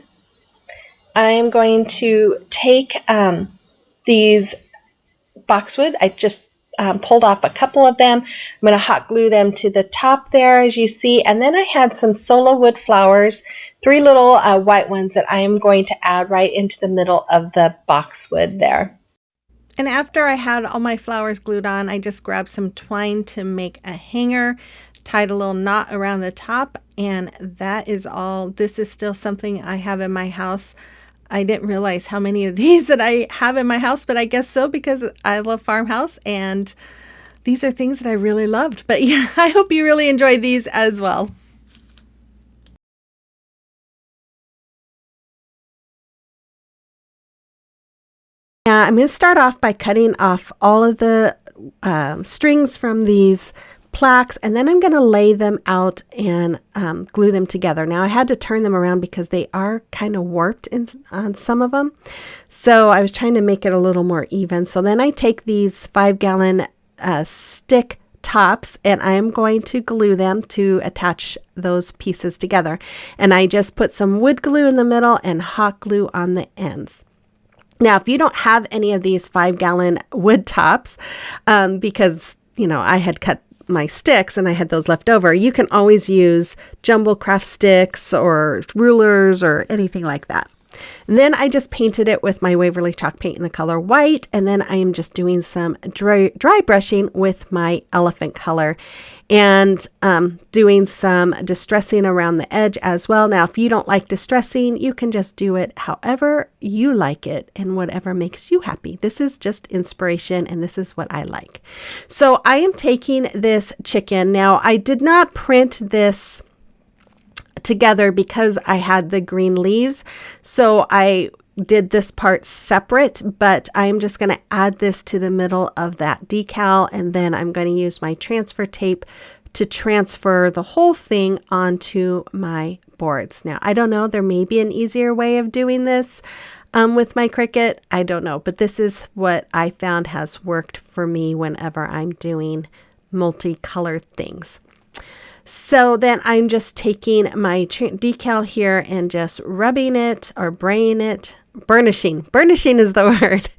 I am going to take these boxwood. I just pulled off a couple of them. I'm going to hot glue them to the top there, as you see. And then I had some solo wood flowers, 3 little white ones that I am going to add right into the middle of the boxwood there. And after I had all my flowers glued on, I just grabbed some twine to make a hanger, tied a little knot around the top, and that is all. This is still something I have in my house. I didn't realize how many of these that I have in my house, but I guess so because I love Farmhouse, and these are things that I really loved. But yeah, I hope you really enjoyed these as well. Now I'm going to start off by cutting off all of the strings from these plaques, and then I'm going to lay them out and glue them together. Now I had to turn them around because they are kind of warped on some of them, so I was trying to make it a little more even. So then I take these 5-gallon stick tops and I'm going to glue them to attach those pieces together, and I just put some wood glue in the middle and hot glue on the ends. Now, if you don't have any of these 5-gallon wood tops, because, you know, I had cut my sticks and I had those left over, you can always use jumbo craft sticks or rulers or anything like that. And then I just painted it with my Waverly chalk paint in the color white, and then I am just doing some dry brushing with my elephant color and doing some distressing around the edge as well. Now, if you don't like distressing, you can just do it however you like it and whatever makes you happy. This is just inspiration, and this is what I like. So I am taking this chicken. Now, I did not print this together because I had the green leaves, so I did this part separate, but I'm just going to add this to the middle of that decal, and then I'm going to use my transfer tape to transfer the whole thing onto my boards. Now, I don't know, there may be an easier way of doing this with my Cricut. I don't know, but this is what I found has worked for me whenever I'm doing multicolored things. So then I'm just taking my decal here and just rubbing it or braying it burnishing is the word,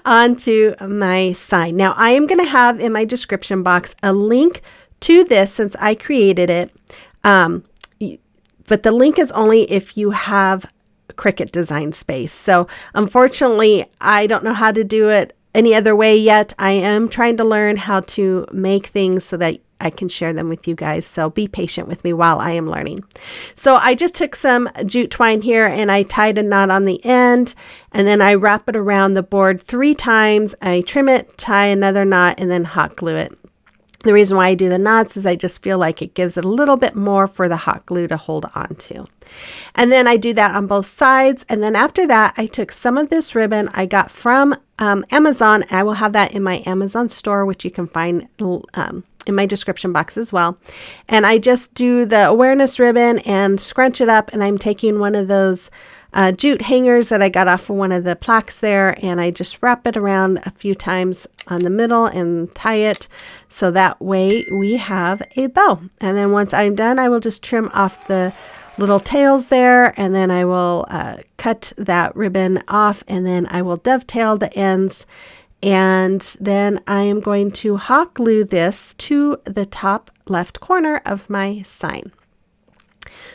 onto my sign. Now I am going to have in my description box a link to this since I created it. But the link is only if you have Cricut design space. So unfortunately, I don't know how to do it any other way yet. I am trying to learn how to make things so that I can share them with you guys. So be patient with me while I am learning. So I just took some jute twine here and I tied a knot on the end, and then I wrap it around the board 3 times. I trim it, tie another knot, and then hot glue it. The reason why I do the knots is I just feel like it gives it a little bit more for the hot glue to hold on to. And then I do that on both sides. And then after that, I took some of this ribbon I got from Amazon. I will have that in my Amazon store, which you can find in my description box as well. And I just do the awareness ribbon and scrunch it up. And I'm taking one of those jute hangers that I got off of one of the plaques there, and I just wrap it around a few times on the middle and tie it so that way we have a bow. And then once I'm done, I will just trim off the little tails there, and then I will cut that ribbon off, and then I will dovetail the ends, and then I am going to hot glue this to the top left corner of my sign.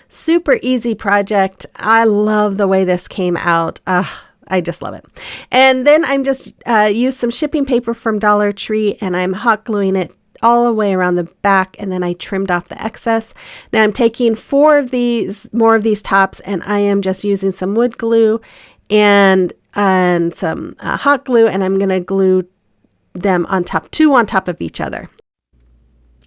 Super easy project. I love the way this came out. I just love it. And then I'm just used some shipping paper from Dollar Tree, and I'm hot gluing it all the way around the back, and then I trimmed off the excess. Now I'm taking more of these tops, and I am just using some wood glue and some hot glue, and I'm going to glue them on top, 2 on top of each other.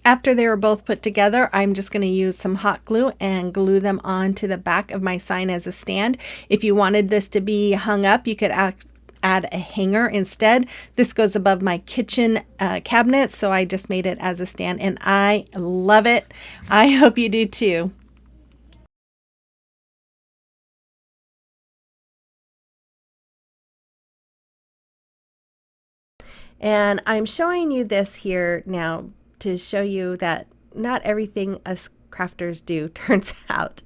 After they were both put together, I'm just going to use some hot glue and glue them onto the back of my sign as a stand. If you wanted this to be hung up, you could add a hanger instead. This goes above my kitchen cabinet, so I just made it as a stand, and I love it. I hope you do too. And I'm showing you this here now to show you that not everything us crafters do turns out.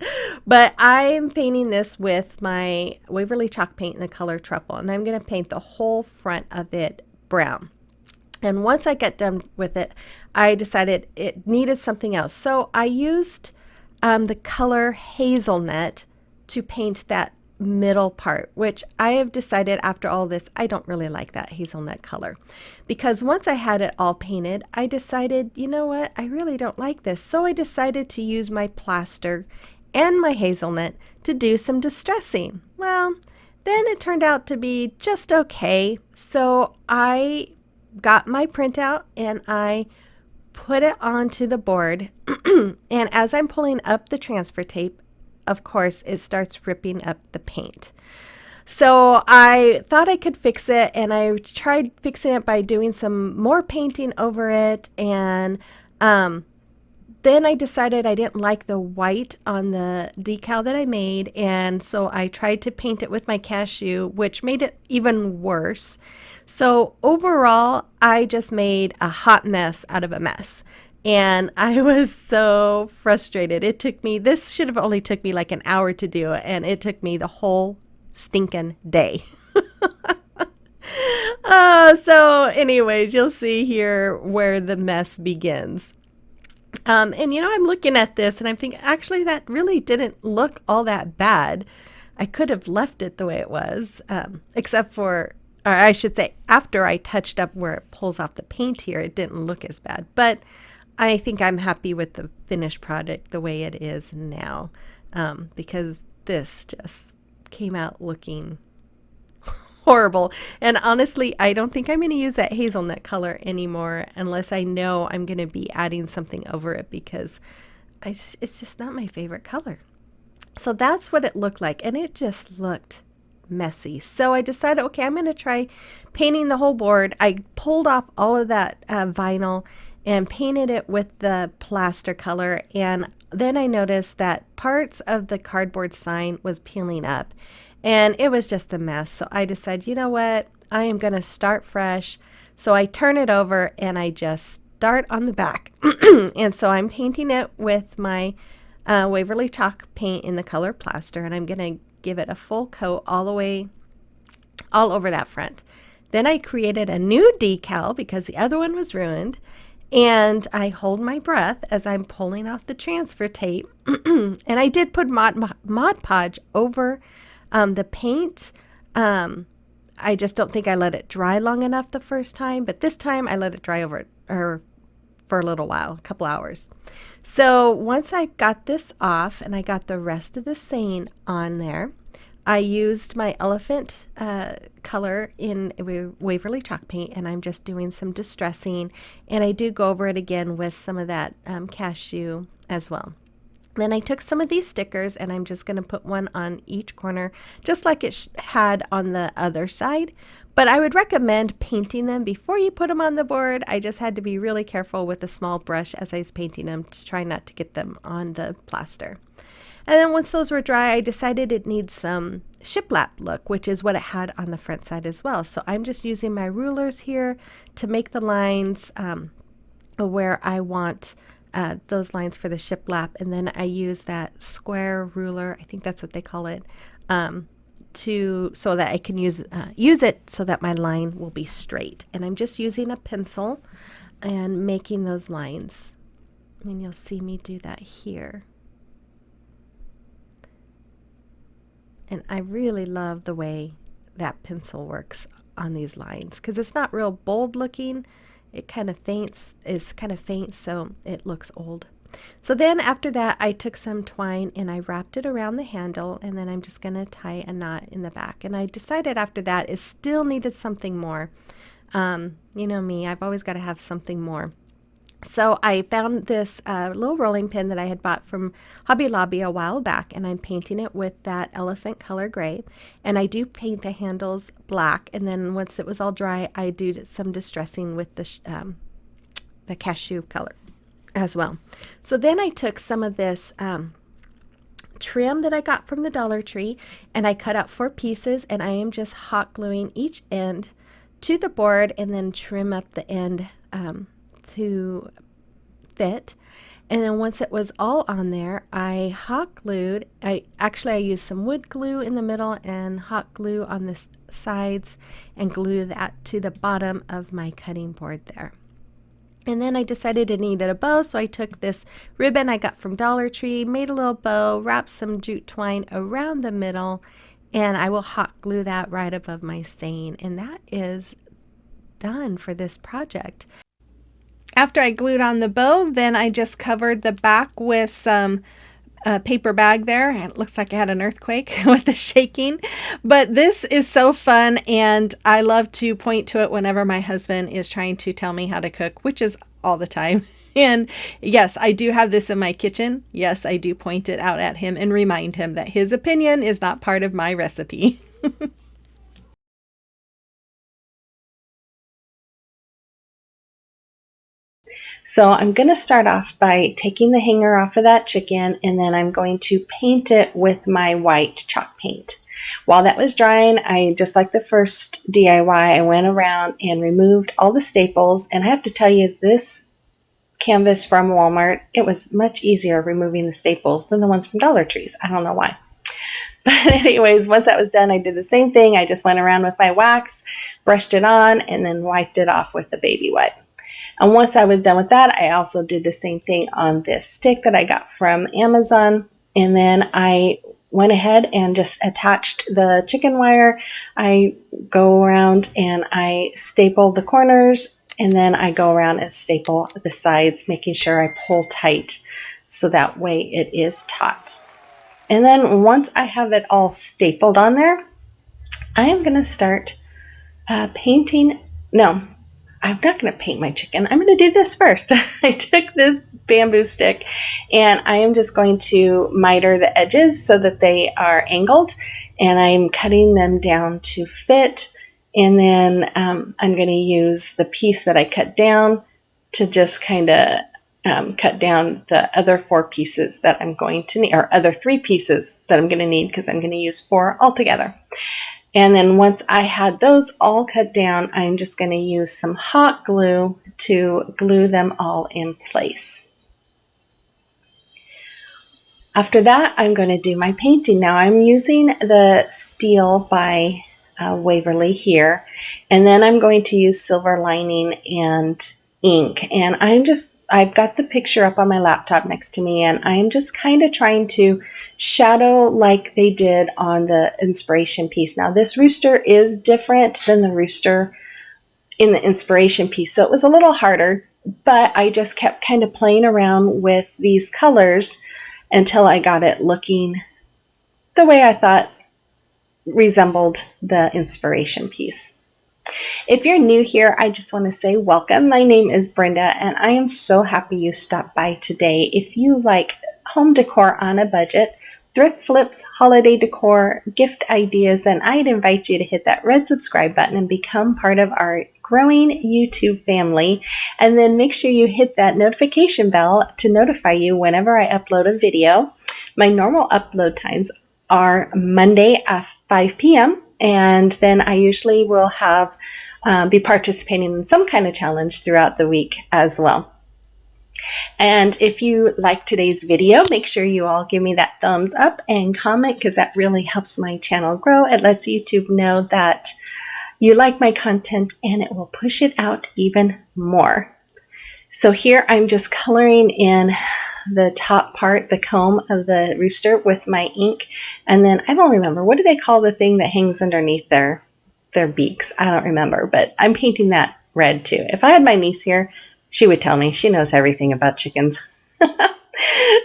But I'm painting this with my Waverly chalk paint in the color Truffle, and I'm going to paint the whole front of it brown. And once I get done with it, I decided it needed something else. So I used the color Hazelnut to paint that middle part, which I have decided after all this, I don't really like that hazelnut color, because once I had it all painted, I decided, you know what, I really don't like this. So I decided to use my plaster and my hazelnut to do some distressing. Well, then it turned out to be just okay. So I got my printout and I put it onto the board. And as I'm pulling up the transfer tape, of course, it starts ripping up the paint. So I thought I could fix it, and I tried fixing it by doing some more painting over it. And then I decided I didn't like the white on the decal that I made, and so I tried to paint it with my cashew, which made it even worse. So overall, I just made a hot mess out of a mess. And I was so frustrated. This should have only took me like an hour to do, and it took me the whole stinking day. So anyways, you'll see here where the mess begins. And I'm looking at this and I'm thinking, actually, that really didn't look all that bad. I could have left it the way it was, except for, or I should say, after I touched up where it pulls off the paint here, it didn't look as bad. But I think I'm happy with the finished product the way it is now, because this just came out looking horrible. And honestly, I don't think I'm going to use that hazelnut color anymore unless I know I'm going to be adding something over it, because it's just not my favorite color. So that's what it looked like, and it just looked messy. So I decided, okay, I'm going to try painting the whole board. I pulled off all of that vinyl and painted it with the plaster color, and then I noticed that parts of the cardboard sign was peeling up, and it was just a mess. So I decided, you know what, I am going to start fresh. So I turn it over and I just start on the back. And so I'm painting it with my Waverly chalk paint in the color plaster, and I'm going to give it a full coat all the way all over that front. Then I created a new decal because the other one was ruined. And I hold my breath as I'm pulling off the transfer tape. And I did put Mod Podge over the paint. I just don't think I let it dry long enough the first time, but this time I let it dry over or for a little while, a couple hours. So once I got this off and I got the rest of the saying on there, I used my elephant color in Waverly chalk paint, and I'm just doing some distressing, and I do go over it again with some of that cashew as well. Then I took some of these stickers and I'm just going to put one on each corner, just like it had on the other side. But I would recommend painting them before you put them on the board. I just had to be really careful with a small brush as I was painting them to try not to get them on the plaster. And then once those were dry, I decided it needs some shiplap look, which is what it had on the front side as well. So I'm just using my rulers here to make the lines where I want those lines for the shiplap, and then I use that square ruler, I think that's what they call it, so that I can use it so that my line will be straight. And I'm just using a pencil and making those lines, and you'll see me do that here. And I really love the way that pencil works on these lines because it's not real bold looking. It kind of is kind of faint, so it looks old. So then after that, I took some twine and I wrapped it around the handle, and then I'm just going to tie a knot in the back. And I decided after that it still needed something more. You know me, I've always got to have something more. So I found this little rolling pin that I had bought from Hobby Lobby a while back, and I'm painting it with that elephant color gray. And I do paint the handles black, and then once it was all dry, I do some distressing with the cashew color as well. So then I took some of this trim that I got from the Dollar Tree, and I cut out 4 pieces, and I am just hot gluing each end to the board and then trim up the end to fit. And then once it was all on there, I hot glued. I used some wood glue in the middle and hot glue on the sides and glue that to the bottom of my cutting board there. And then I decided it needed a bow, so I took this ribbon I got from Dollar Tree, made a little bow, wrapped some jute twine around the middle, and I will hot glue that right above my saying. And that is done for this project. After I glued on the bow, then I just covered the back with some paper bag there. It looks like I had an earthquake with the shaking. But this is so fun, and I love to point to it whenever my husband is trying to tell me how to cook, which is all the time. And yes, I do have this in my kitchen. Yes, I do point it out at him and remind him that his opinion is not part of my recipe. So I'm going to start off by taking the hanger off of that chicken, and then I'm going to paint it with my white chalk paint. While that was drying, I, just like the first DIY, I went around and removed all the staples. And I have to tell you, this canvas from Walmart, it was much easier removing the staples than the ones from Dollar Trees. I don't know why. But anyways, once that was done, I did the same thing. I just went around with my wax, brushed it on, and then wiped it off with the baby wipe. And once I was done with that, I also did the same thing on this stick that I got from Amazon. And then I went ahead and just attached the chicken wire. I go around and I staple the corners, and then I go around and staple the sides, making sure I pull tight so that way it is taut. And then once I have it all stapled on there, I am going to start painting. No, I'm not going to paint my chicken. I'm going to do this first. I took this bamboo stick and I am just going to miter the edges so that they are angled, and I'm cutting them down to fit. And then I'm going to use the piece that I cut down to just kind of cut down the other 4 pieces that I'm going to need, or other 3 pieces that I'm going to need, because I'm going to use 4 altogether. And then once I had those all cut down, I'm just going to use some hot glue to glue them all in place. After that, I'm going to do my painting. Now I'm using the Steel by Waverly here. And then I'm going to use silver lining and ink. And I've got the picture up on my laptop next to me, and I'm just kind of trying to shadow like they did on the inspiration piece. Now this rooster is different than the rooster in the inspiration piece, so it was a little harder, but I just kept kind of playing around with these colors until I got it looking the way I thought resembled the inspiration piece. If you're new here, I just want to say welcome. My name is Brenda, and I am so happy you stopped by today. If you like home decor on a budget, thrift flips, holiday decor, gift ideas, then I'd invite you to hit that red subscribe button and become part of our growing YouTube family. And then make sure you hit that notification bell to notify you whenever I upload a video. My normal upload times are Monday at 5 p.m. And then I usually will have be participating in some kind of challenge throughout the week as well. And if you like today's video, make sure you all give me that thumbs up and comment, because that really helps my channel grow. It lets YouTube know that you like my content, and it will push it out even more. So here I'm just coloring in the top part, the comb of the rooster, with my ink. And then I don't remember, what do they call the thing that hangs underneath their beaks? I don't remember, but I'm painting that red too. If I had my niece here, she would tell me. She knows everything about chickens.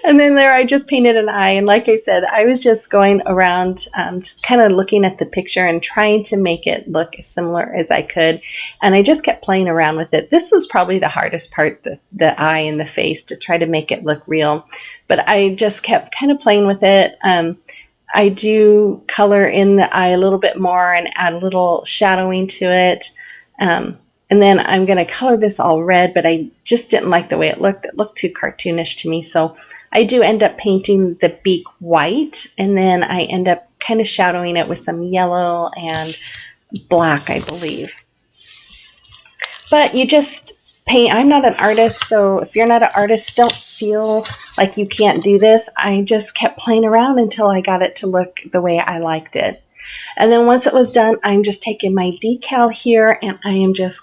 And then there I just painted an eye. And like I said, I was just going around just kind of looking at the picture and trying to make it look as similar as I could. And I just kept playing around with it. This was probably the hardest part, the eye and the face, to try to make it look real. But I just kept kind of playing with it. I do color in the eye a little bit more and add a little shadowing to it. And then I'm going to color this all red, but I just didn't like the way it looked. It looked too cartoonish to me. So I do end up painting the beak white, and then I end up kind of shadowing it with some yellow and black, I believe. But you just paint. I'm not an artist, so if you're not an artist, don't feel like you can't do this. I just kept playing around until I got it to look the way I liked it. And then once it was done, I'm just taking my decal here, and I am just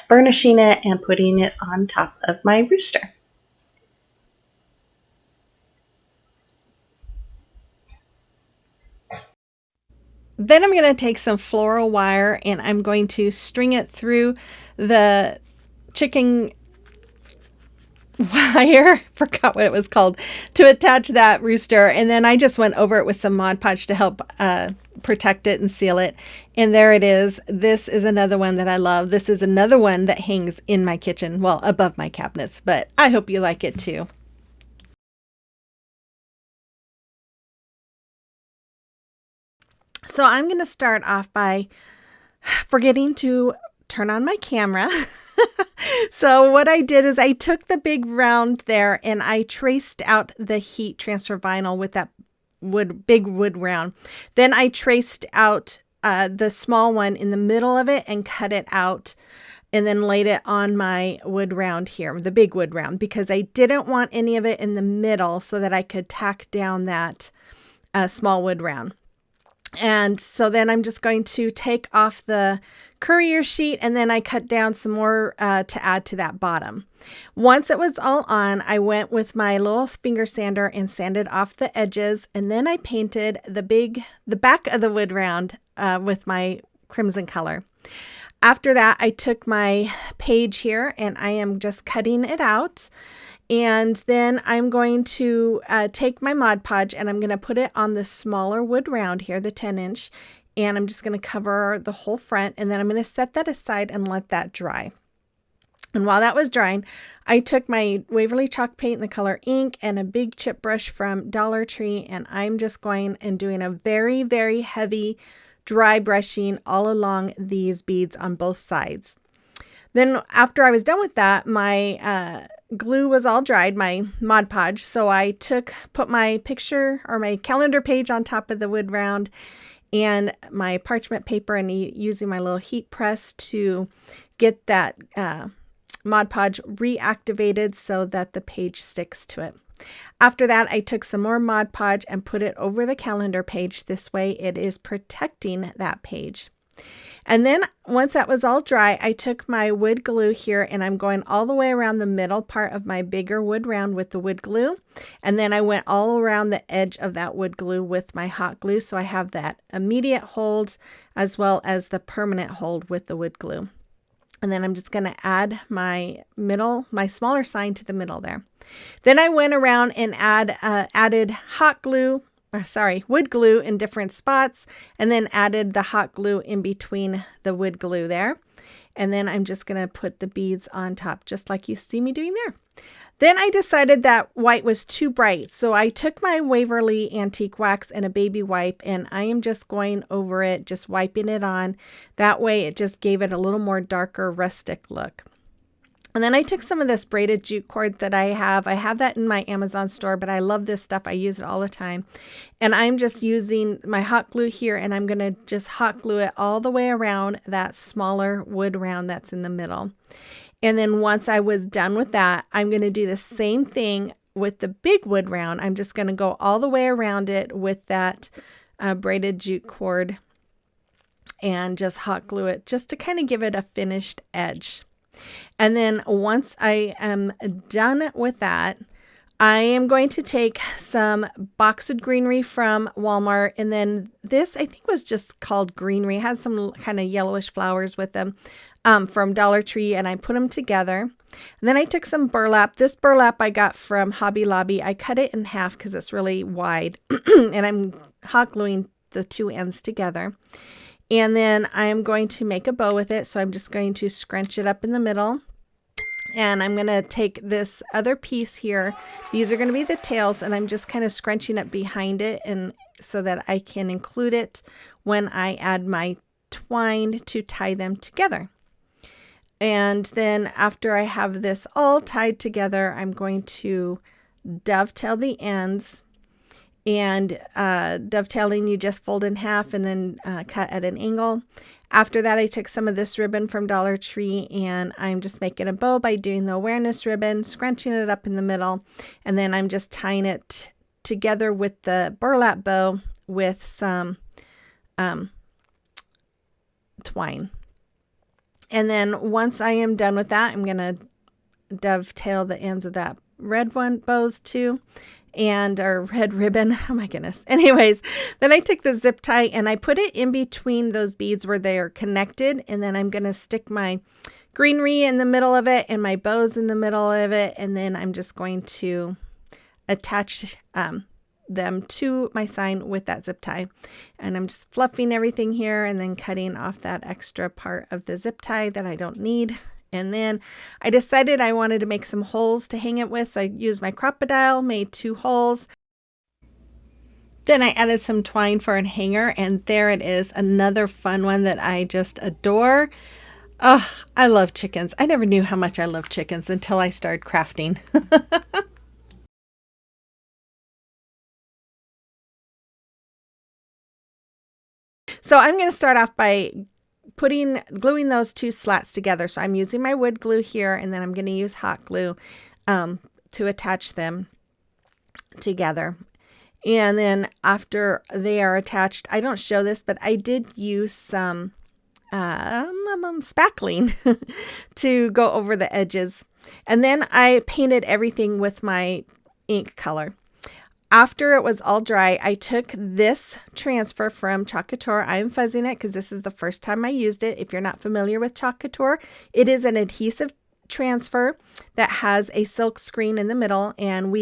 burnishing it and putting it on top of my rooster. Then I'm going to take some floral wire and I'm going to string it through the chicken wire, forgot what it was called, to attach that rooster. And then I just went over it with some Mod Podge to help protect it and seal it. And there it is. This is another one that I love. This is another one that hangs in my kitchen, well, above my cabinets, but I hope you like it too. So I'm going to start off by forgetting to turn on my camera. So what I did is I took the big round there and I traced out the heat transfer vinyl with that big wood round. Then I traced out the small one in the middle of it and cut it out, and then laid it on my wood round here, the big wood round, because I didn't want any of it in the middle so that I could tack down that small wood round. And so then I'm just going to take off the courier sheet, and then I cut down some more to add to that bottom. Once it was all on, I went with my little finger sander and sanded off the edges, and then I painted the back of the wood round with my crimson color. After that, I took my page here and I am just cutting it out. And then I'm going to take my Mod Podge and I'm going to put it on the smaller wood round here, the 10-inch, and I'm just going to cover the whole front, and then I'm going to set that aside and let that dry. And while that was drying, I took my Waverly chalk paint in the color ink and a big chip brush from Dollar Tree, and I'm just going and doing a very, very heavy dry brushing all along these beads on both sides. Then after I was done with that, my glue was all dried, my Mod Podge. So I put my picture or my calendar page on top of the wood round and my parchment paper, and using my little heat press to get that Mod Podge reactivated so that the page sticks to it. After that, I took some more Mod Podge and put it over the calendar page. This way it is protecting that page. And then once that was all dry, I took my wood glue here and I'm going all the way around the middle part of my bigger wood round with the wood glue. And then I went all around the edge of that wood glue with my hot glue. So I have that immediate hold as well as the permanent hold with the wood glue. And then I'm just going to add my smaller sign to the middle there. Then I went around and added wood glue in different spots, and then added the hot glue in between the wood glue there. And then I'm just going to put the beads on top, just like you see me doing there. Then I decided that white was too bright, so I took my Waverly Antique Wax and a baby wipe, and I am just going over it, just wiping it on. That way it just gave it a little more darker rustic look. And then I took some of this braided jute cord that I have. I have that in my Amazon store, but I love this stuff. I use it all the time. And I'm just using my hot glue here, and I'm going to just hot glue it all the way around that smaller wood round that's in the middle. And then once I was done with that, I'm going to do the same thing with the big wood round. I'm just going to go all the way around it with that braided jute cord and just hot glue it just to kind of give it a finished edge. And then once I am done with that, I am going to take some boxwood greenery from Walmart. And then this, I think, was just called greenery. It has some kind of yellowish flowers with them from Dollar Tree. And I put them together. And then I took some burlap. This burlap I got from Hobby Lobby. I cut it in half because it's really wide. And I'm hot gluing the two ends together. And then I'm going to make a bow with it. So I'm just going to scrunch it up in the middle. And I'm going to take this other piece here. These are going to be the tails, and I'm just kind of scrunching it behind it, and so that I can include it when I add my twine to tie them together. And then after I have this all tied together, I'm going to dovetail the ends. And dovetailing, you just fold in half and then cut at an angle. After that, I took some of this ribbon from Dollar Tree, and I'm just making a bow by doing the awareness ribbon, scrunching it up in the middle, and then I'm just tying it together with the burlap bow with some twine. And then once I am done with that, I'm going to dovetail the ends of that red one bows too. And our red ribbon. Oh my goodness. Anyways, then I took the zip tie and I put it in between those beads where they are connected. And then I'm going to stick my greenery in the middle of it and my bows in the middle of it. And then I'm just going to attach them to my sign with that zip tie. And I'm just fluffing everything here and then cutting off that extra part of the zip tie that I don't need. And then I decided I wanted to make some holes to hang it with, so I used my crocodile, made 2 holes. Then I added some twine for a hanger, and there it is, another fun one that I just adore. Oh, I love chickens. I never knew how much I love chickens until I started crafting. So I'm going to start off by gluing those 2 slats together. So I'm using my wood glue here, and then I'm going to use hot glue to attach them together. And then after they are attached, I don't show this, but I did use some spackling to go over the edges. And then I painted everything with my ink color. After it was all dry, I took this transfer from Chalk Couture. I'm fuzzing it because this is the first time I used it. If you're not familiar with Chalk Couture, it is an adhesive transfer that has a silk screen in the middle. And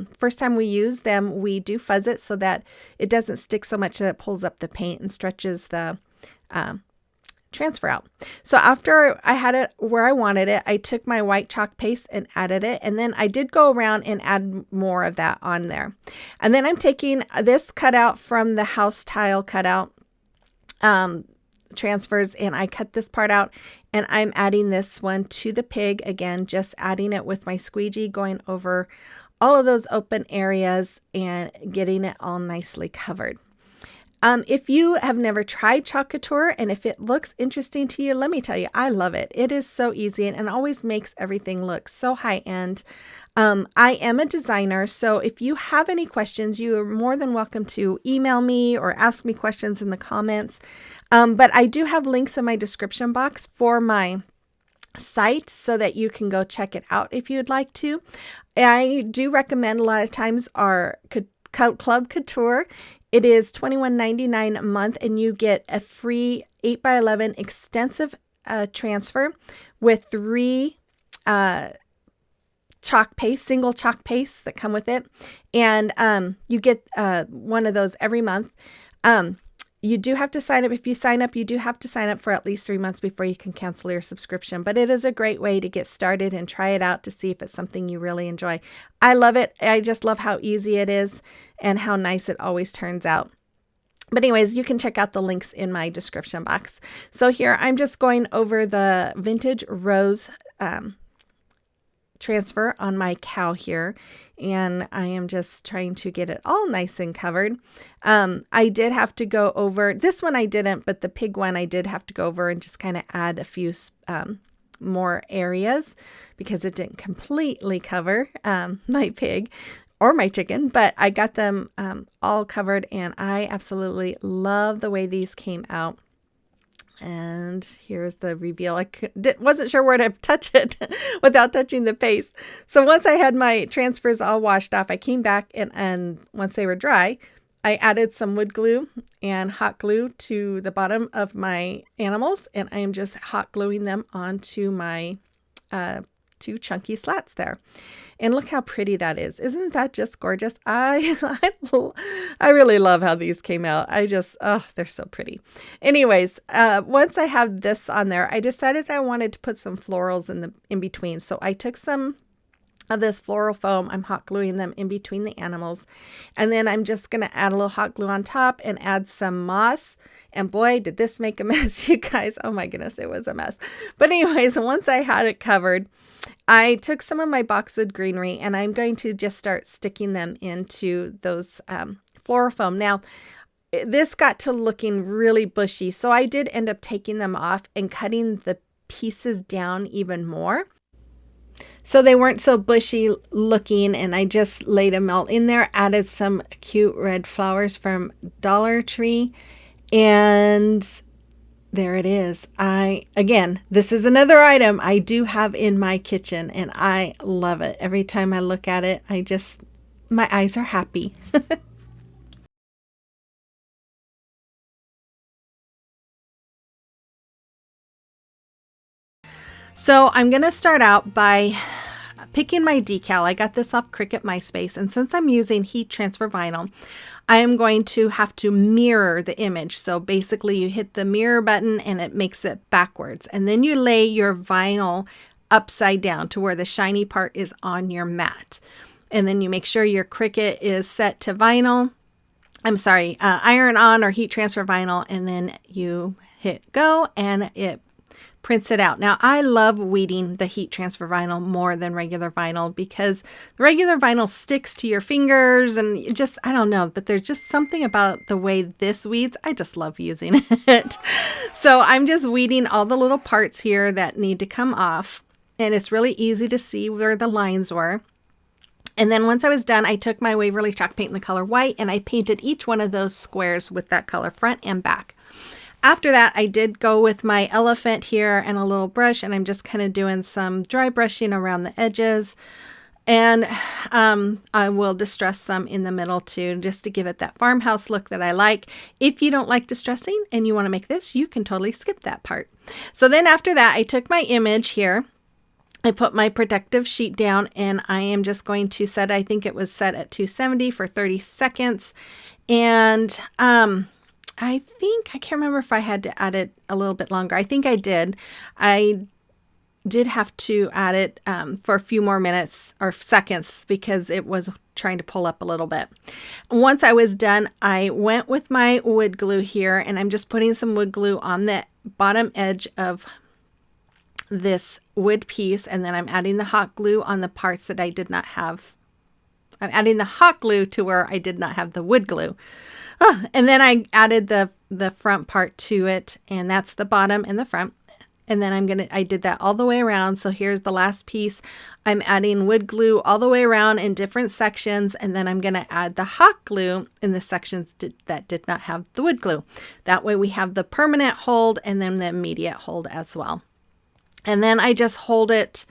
first time we use them, we do fuzz it so that it doesn't stick so much that it pulls up the paint and stretches the transfer out. So after I had it where I wanted it, I took my white chalk paste and added it. And then I did go around and add more of that on there. And then I'm taking this cutout from the house tile cutout transfers, and I cut this part out, and I'm adding this one to the pig. Again, just adding it with my squeegee, going over all of those open areas and getting it all nicely covered. If you have never tried chalk couture and if it looks interesting to you, let me tell you, I love it. It is so easy and always makes everything look so high end. I am a designer, so if you have any questions, you are more than welcome to email me or ask me questions in the comments. But I do have links in my description box for my site so that you can go check it out if you'd like to. I do recommend a lot of times our Club Couture. It is $21.99 a month, and you get a free 8x11 extensive transfer with 3 chalk paste, single chalk paste that come with it. And you get one of those every month. You do have to sign up. If you sign up, you do have to sign up for at least 3 months before you can cancel your subscription. But it is a great way to get started and try it out to see if it's something you really enjoy. I love it. I just love how easy it is and how nice it always turns out. But anyways, you can check out the links in my description box. So here I'm just going over the vintage rose transfer on my cow here, and I am just trying to get it all nice and covered. I did have to go over this one, I didn't, but the pig one I did have to go over and just kind of add a few more areas because it didn't completely cover my pig or my chicken, but I got them all covered, and I absolutely love the way these came out. And here's the reveal. I wasn't sure where to touch it without touching the paste. So once I had my transfers all washed off, I came back and once they were dry, I added some wood glue and hot glue to the bottom of my animals, and I am just hot gluing them onto my 2 chunky slats there. And look how pretty that is. Isn't that just gorgeous? I really love how these came out. They're so pretty. Anyways, once I have this on there, I decided I wanted to put some florals in between. So I took some of this floral foam. I'm hot gluing them in between the animals. And then I'm just going to add a little hot glue on top and add some moss. And boy, did this make a mess, you guys. Oh my goodness, it was a mess. But anyways, once I had it covered, I took some of my boxwood greenery and I'm going to just start sticking them into those floral foam. Now, this got to looking really bushy, so I did end up taking them off and cutting the pieces down even more, so they weren't so bushy looking, and I just laid them all in there, added some cute red flowers from Dollar Tree, and there it is. Again, this is another item I do have in my kitchen, and I love it. Every time I look at it, my eyes are happy. So I'm going to start out by picking my decal. I got this off Cricut MySpace, and since I'm using heat transfer vinyl, I am going to have to mirror the image. So basically you hit the mirror button and it makes it backwards, and then you lay your vinyl upside down to where the shiny part is on your mat, and then you make sure your Cricut is set to vinyl. Iron on or heat transfer vinyl, and then you hit go and it prints it out. Now, I love weeding the heat transfer vinyl more than regular vinyl because the regular vinyl sticks to your fingers and I don't know, but there's just something about the way this weeds. I just love using it. So I'm just weeding all the little parts here that need to come off, and it's really easy to see where the lines were. And then once I was done, I took my Waverly chalk paint in the color white and I painted each one of those squares with that color, front and back. After that, I did go with my elephant here and a little brush, and I'm just kind of doing some dry brushing around the edges. And I will distress some in the middle too, just to give it that farmhouse look that I like. If you don't like distressing and you want to make this, you can totally skip that part. So then after that, I took my image here. I put my protective sheet down, and I am just going to set, I think it was set at 270 for 30 seconds. And I can't remember if I had to add it a little bit longer. I think I did. I did have to add it for a few more minutes or seconds because it was trying to pull up a little bit. Once I was done, I went with my wood glue here, and I'm just putting some wood glue on the bottom edge of this wood piece, and then I'm adding the hot glue on the parts that I did not have I'm adding the hot glue to where I did not have the wood glue. Oh, and then I added the front part to it, and that's the bottom and the front. And then I did that all the way around. So here's the last piece. I'm adding wood glue all the way around in different sections. And then I'm going to add the hot glue in the sections that did not have the wood glue. That way we have the permanent hold and then the immediate hold as well. And then I just hold it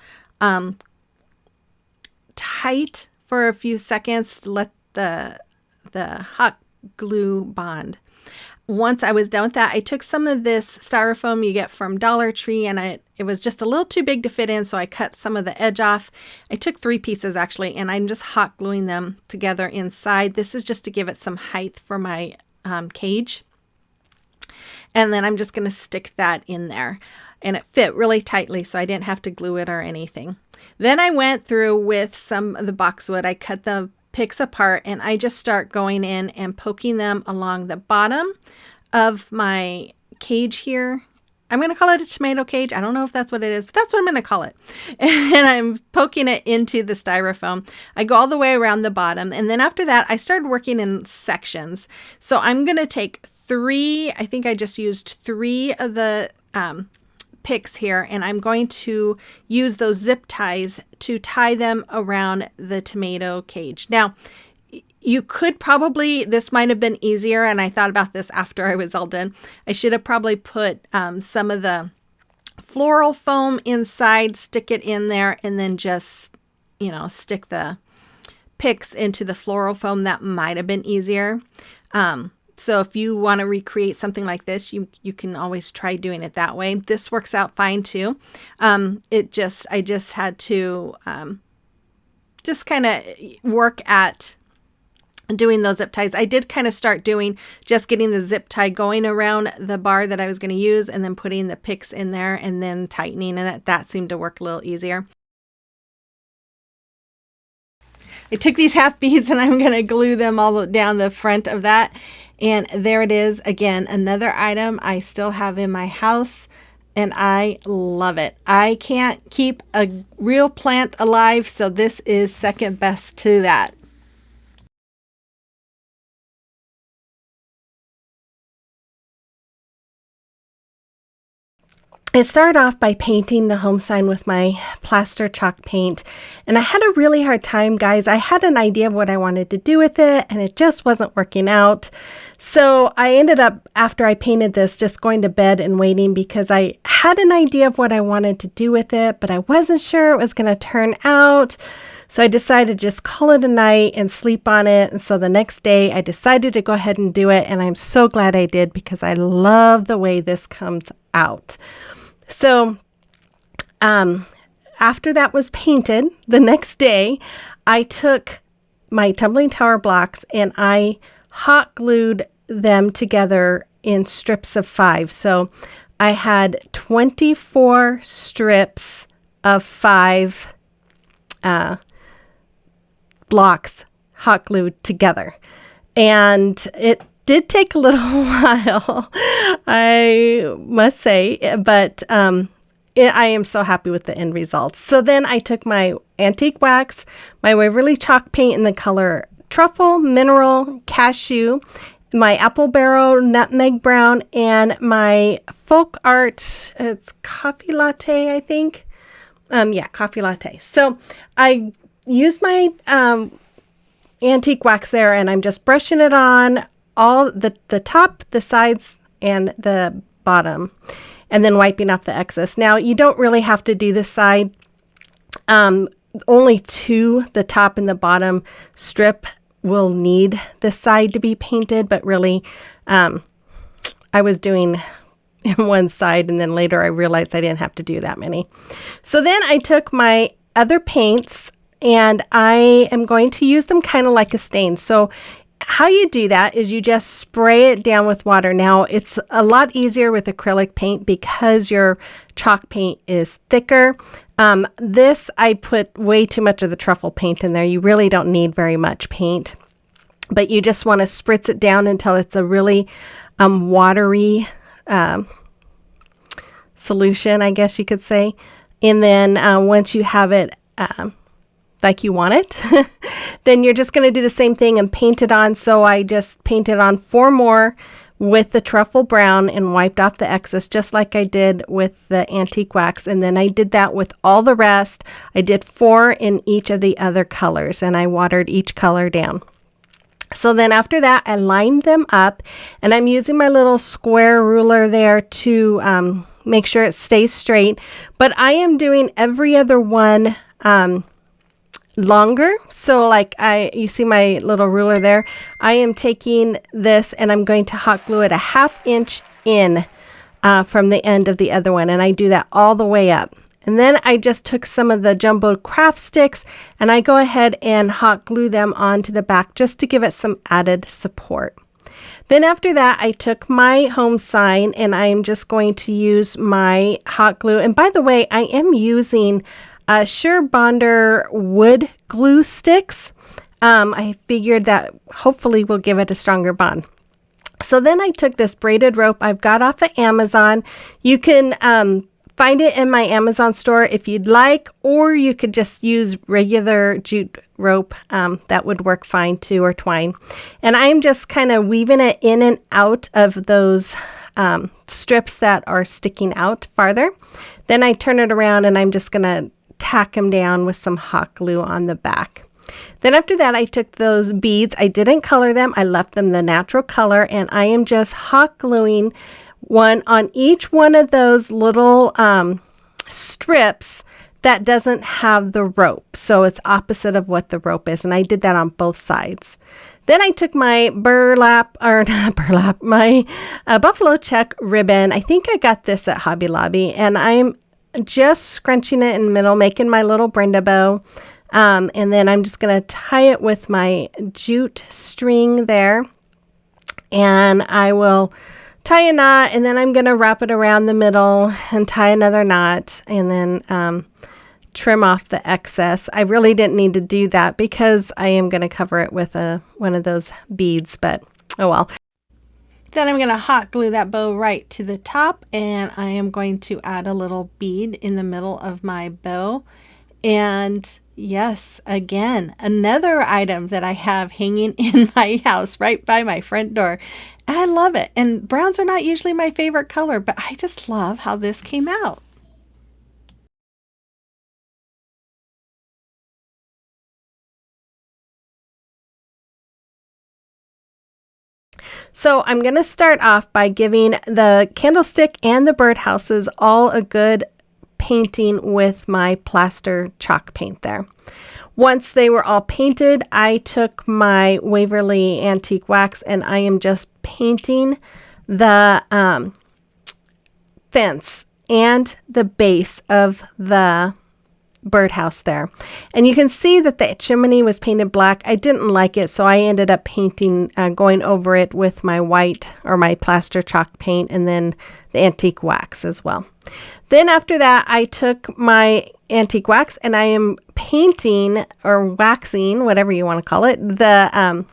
tight for a few seconds to let the hot glue bond. Once I was done with that, I took some of this styrofoam you get from Dollar Tree, and it was just a little too big to fit in, so I cut some of the edge off. I took 3 pieces actually, and I'm just hot gluing them together inside. This is just to give it some height for my cage. And then I'm just going to stick that in there. And it fit really tightly, so I didn't have to glue it or anything. Then I went through with some of the boxwood. I cut the picks apart, and I just start going in and poking them along the bottom of my cage here. I'm going to call it a tomato cage. I don't know if that's what it is, but that's what I'm going to call it. And I'm poking it into the styrofoam. I go all the way around the bottom. And then after that, I started working in sections. So I'm going to take 3, I think I just used 3 of the picks here, and I'm going to use those zip ties to tie them around the tomato cage. Now, you could probably, this might have been easier, and I thought about this after I was all done. I should have probably put some of the floral foam inside, stick it in there, and then just, stick the picks into the floral foam. That might have been easier. So if you want to recreate something like this, you can always try doing it that way. This works out fine too. I just had to just kind of work at doing those zip ties. I did kind of start doing just getting the zip tie going around the bar that I was going to use, and then putting the picks in there and then tightening, and that seemed to work a little easier. I took these half beads and I'm going to glue them all down the front of that. And there it is. Again, another item I still have in my house, and I love it. I can't keep a real plant alive, so this is second best to that. I started off by painting the home sign with my plaster chalk paint, and I had a really hard time, guys. I had an idea of what I wanted to do with it, and it just wasn't working out. So I ended up, after I painted this, just going to bed and waiting, because I had an idea of what I wanted to do with it, but I wasn't sure it was going to turn out. So I decided to just call it a night and sleep on it. And so the next day I decided to go ahead and do it, and I'm so glad I did, because I love the way this comes out. So after that was painted, the next day I took my tumbling tower blocks and I hot glued them together in strips of 5. So I had 24 strips of 5 blocks hot glued together. And it did take a little while, I must say, but I am so happy with the end results. So then I took my antique wax, my Waverly chalk paint in the color Truffle, Mineral, Cashew, my Apple Barrel, Nutmeg Brown, and my Folk Art, it's Coffee Latte, I think. Yeah, Coffee Latte. So I used my antique wax there, and I'm just brushing it on all the top, the sides, and the bottom, and then wiping off the excess. Now, you don't really have to do this side. Only the top and the bottom strip will need this side to be painted, but really, I was doing one side, and then later I realized I didn't have to do that many. So then I took my other paints, and I am going to use them kind of like a stain. So how you do that is you just spray it down with water. Now, it's a lot easier with acrylic paint because your chalk paint is thicker. This, I put way too much of the truffle paint in there. You really don't need very much paint, but you just want to spritz it down until it's a really watery solution, I guess you could say. And then once you have it like you want it, then you're just going to do the same thing and paint it on. So I just painted on 4 more with the truffle brown and wiped off the excess, just like I did with the antique wax. And then I did that with all the rest. I did 4 in each of the other colors, and I watered each color down. So then after that, I lined them up, and I'm using my little square ruler there to make sure it stays straight. But I am doing every other one longer. So like you see my little ruler there, I am taking this and I'm going to hot glue it a 1/2 inch in from the end of the other one, and I do that all the way up. And then I just took some of the jumbo craft sticks and I go ahead and hot glue them onto the back just to give it some added support. Then after that, I took my home sign and I am just going to use my hot glue. And by the way, I am using Sure Bonder wood glue sticks. I figured that hopefully will give it a stronger bond. So then I took this braided rope I've got off of Amazon. You can find it in my Amazon store if you'd like, or you could just use regular jute rope. That would work fine too, or twine. And I'm just kind of weaving it in and out of those strips that are sticking out farther. Then I turn it around and I'm just going to tack them down with some hot glue on the back. Then after that, I took those beads. I didn't color them. I left them the natural color, and I am just hot gluing one on each one of those little strips that doesn't have the rope. So it's opposite of what the rope is. And I did that on both sides. Then I took my burlap, or not burlap, my buffalo check ribbon. I think I got this at Hobby Lobby, and I'm just scrunching it in the middle, making my little Brenda bow. And then I'm just going to tie it with my jute string there. And I will tie a knot, and then I'm going to wrap it around the middle and tie another knot, and then trim off the excess. I really didn't need to do that because I am going to cover it with one of those beads, but oh well. Then I'm going to hot glue that bow right to the top, and I am going to add a little bead in the middle of my bow. And yes, again, another item that I have hanging in my house right by my front door. I love it. And browns are not usually my favorite color, but I just love how this came out. So I'm going to start off by giving the candlestick and the birdhouses all a good painting with my plaster chalk paint there. Once they were all painted, I took my Waverly antique wax and I am just painting the fence and the base of the birdhouse there. And you can see that the chimney was painted black. I didn't like it, so I ended up painting, going over it with my white or my plaster chalk paint, and then the antique wax as well. Then after that, I took my antique wax and I am painting or waxing, whatever you want to call it, the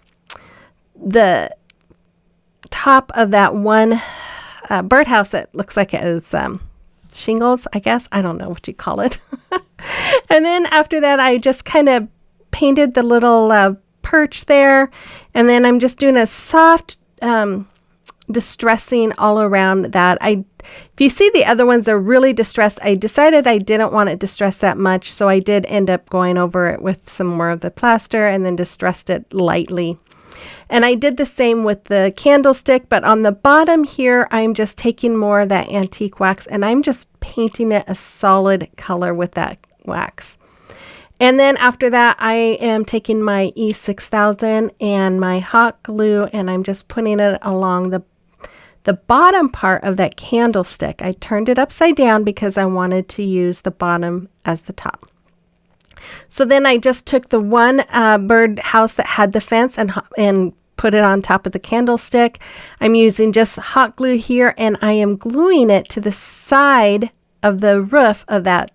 top of that one birdhouse that looks like it is shingles, I guess. I don't know what you call it. And then after that, I just kind of painted the little perch there. And then I'm just doing a soft distressing all around that. If you see the other ones are really distressed, I decided I didn't want it distressed that much, so I did end up going over it with some more of the plaster and then distressed it lightly. And I did the same with the candlestick, but on the bottom here, I'm just taking more of that antique wax and I'm just painting it a solid color with that wax. And then after that, I am taking my E6000 and my hot glue and I'm just putting it along the bottom part of that candlestick. I turned it upside down because I wanted to use the bottom as the top. So then I just took the one birdhouse that had the fence and put it on top of the candlestick. I'm using just hot glue here and I am gluing it to the side of the roof of that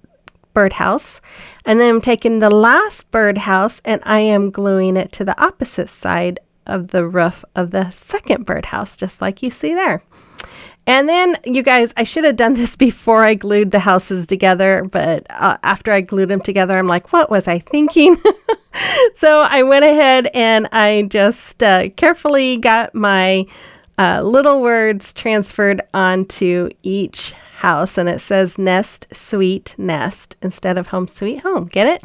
birdhouse. And then I'm taking the last birdhouse and I am gluing it to the opposite side of the roof of the second birdhouse, just like you see there. And then, you guys, I should have done this before I glued the houses together, but after I glued them together, I'm like, what was I thinking? So I went ahead and I just carefully got my little words transferred onto each house, and it says nest, sweet nest instead of home, sweet home. Get it?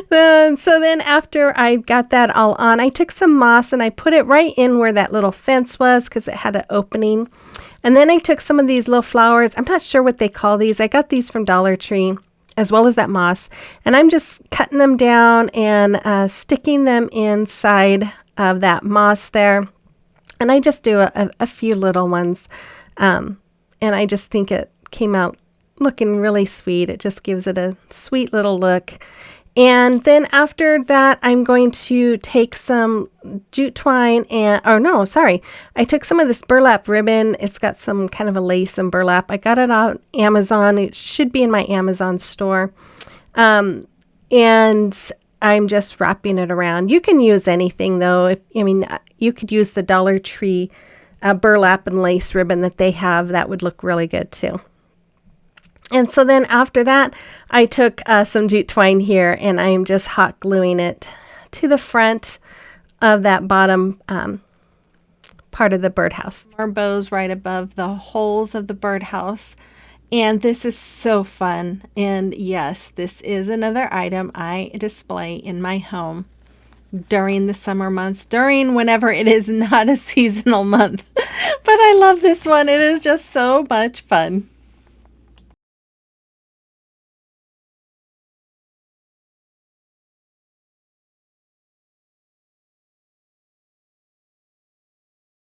So then after I got that all on, I took some moss and I put it right in where that little fence was because it had an opening. And then I took some of these little flowers. I'm not sure what they call these. I got these from Dollar Tree, as well as that moss. And I'm just cutting them down and sticking them inside of that moss there. And I just do a few little ones. And I just think it came out looking really sweet. It just gives it a sweet little look. And then after that, I'm going to take some jute twine I took some of this burlap ribbon. It's got some kind of a lace and burlap. I got it on Amazon. It should be in my Amazon store. And I'm just wrapping it around. You can use anything though. You could use the Dollar Tree burlap and lace ribbon that they have. That would look really good too. And so then after that, I took some jute twine here and I am just hot gluing it to the front of that bottom part of the birdhouse. More bows right above the holes of the birdhouse. And this is so fun. And yes, this is another item I display in my home during the summer months, during whenever it is not a seasonal month. But I love this one. It is just so much fun.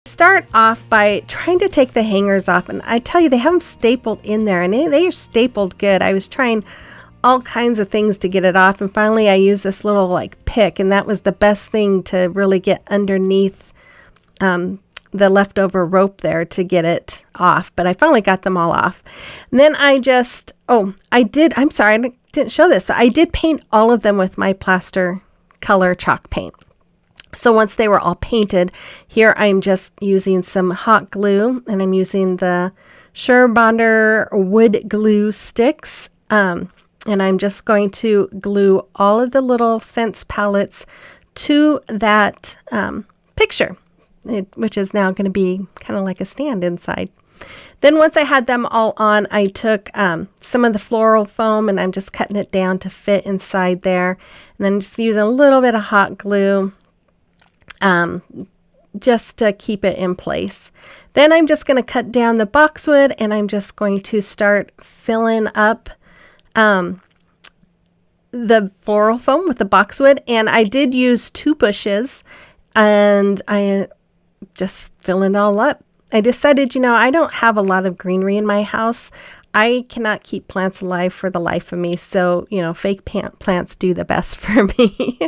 Start off by trying to take the hangers off, and I tell you, they have them stapled in there, and they are stapled good. I was trying all kinds of things to get it off, and finally I used this little like pick, and that was the best thing to really get underneath the leftover rope there to get it off. But I finally got them all off. And then I'm sorry, I didn't show this, but I did paint all of them with my plaster color chalk paint. So once they were all painted, here I'm just using some hot glue, and I'm using the Surebonder wood glue sticks. And I'm just going to glue all of the little fence pallets to that picture, which is now going to be kind of like a stand inside. Then once I had them all on, I took some of the floral foam and I'm just cutting it down to fit inside there. And then just using a little bit of hot glue just to keep it in place. Then I'm just going to cut down the boxwood and I'm just going to start filling up the floral foam with the boxwood. And I did use 2 bushes and I just filling it all up. I decided, I don't have a lot of greenery in my house. I cannot keep plants alive for the life of me. So, fake plants do the best for me.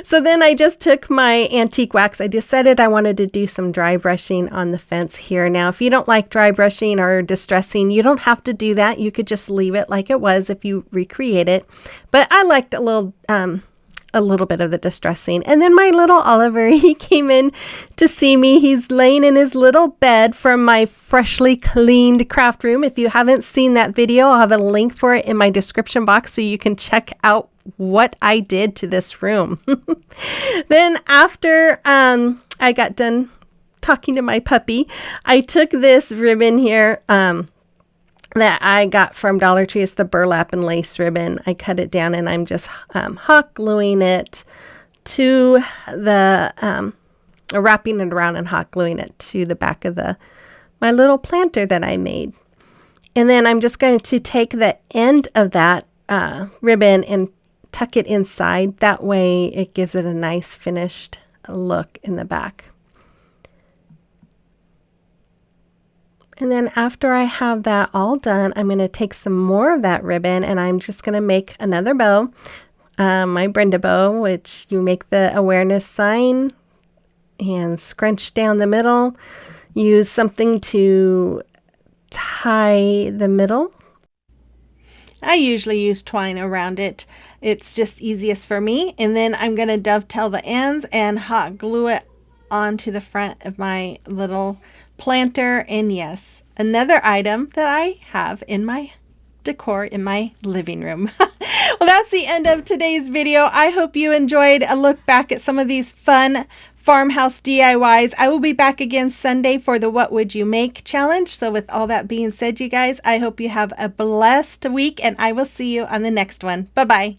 So then I just took my antique wax. I decided I wanted to do some dry brushing on the fence here. Now, if you don't like dry brushing or distressing, you don't have to do that. You could just leave it like it was if you recreate it. But I liked a little bit of the distressing. And then my little Oliver, he came in to see me. He's laying in his little bed from my freshly cleaned craft room. If you haven't seen that video, I'll have a link for it in my description box so you can check out what I did to this room. Then after I got done talking to my puppy, I took this ribbon here that I got from Dollar Tree. It's the burlap and lace ribbon. I cut it down and I'm just hot gluing it to the wrapping it around and hot gluing it to the back of my little planter that I made. And then I'm just going to take the end of that ribbon and tuck it inside. That way it gives it a nice finished look in the back. And then after I have that all done, I'm going to take some more of that ribbon and I'm just going to make another bow, my Brenda bow, which you make the awareness sign and scrunch down the middle. Use something to tie the middle. I usually use twine around it. It's just easiest for me. And then I'm going to dovetail the ends and hot glue it onto the front of my little planter, and yes, another item that I have in my decor in my living room. Well, that's the end of today's video. I hope you enjoyed a look back at some of these fun farmhouse DIYs. I will be back again Sunday for the What Would You Make challenge. So with all that being said, you guys, I hope you have a blessed week, and I will see you on the next one. Bye-bye.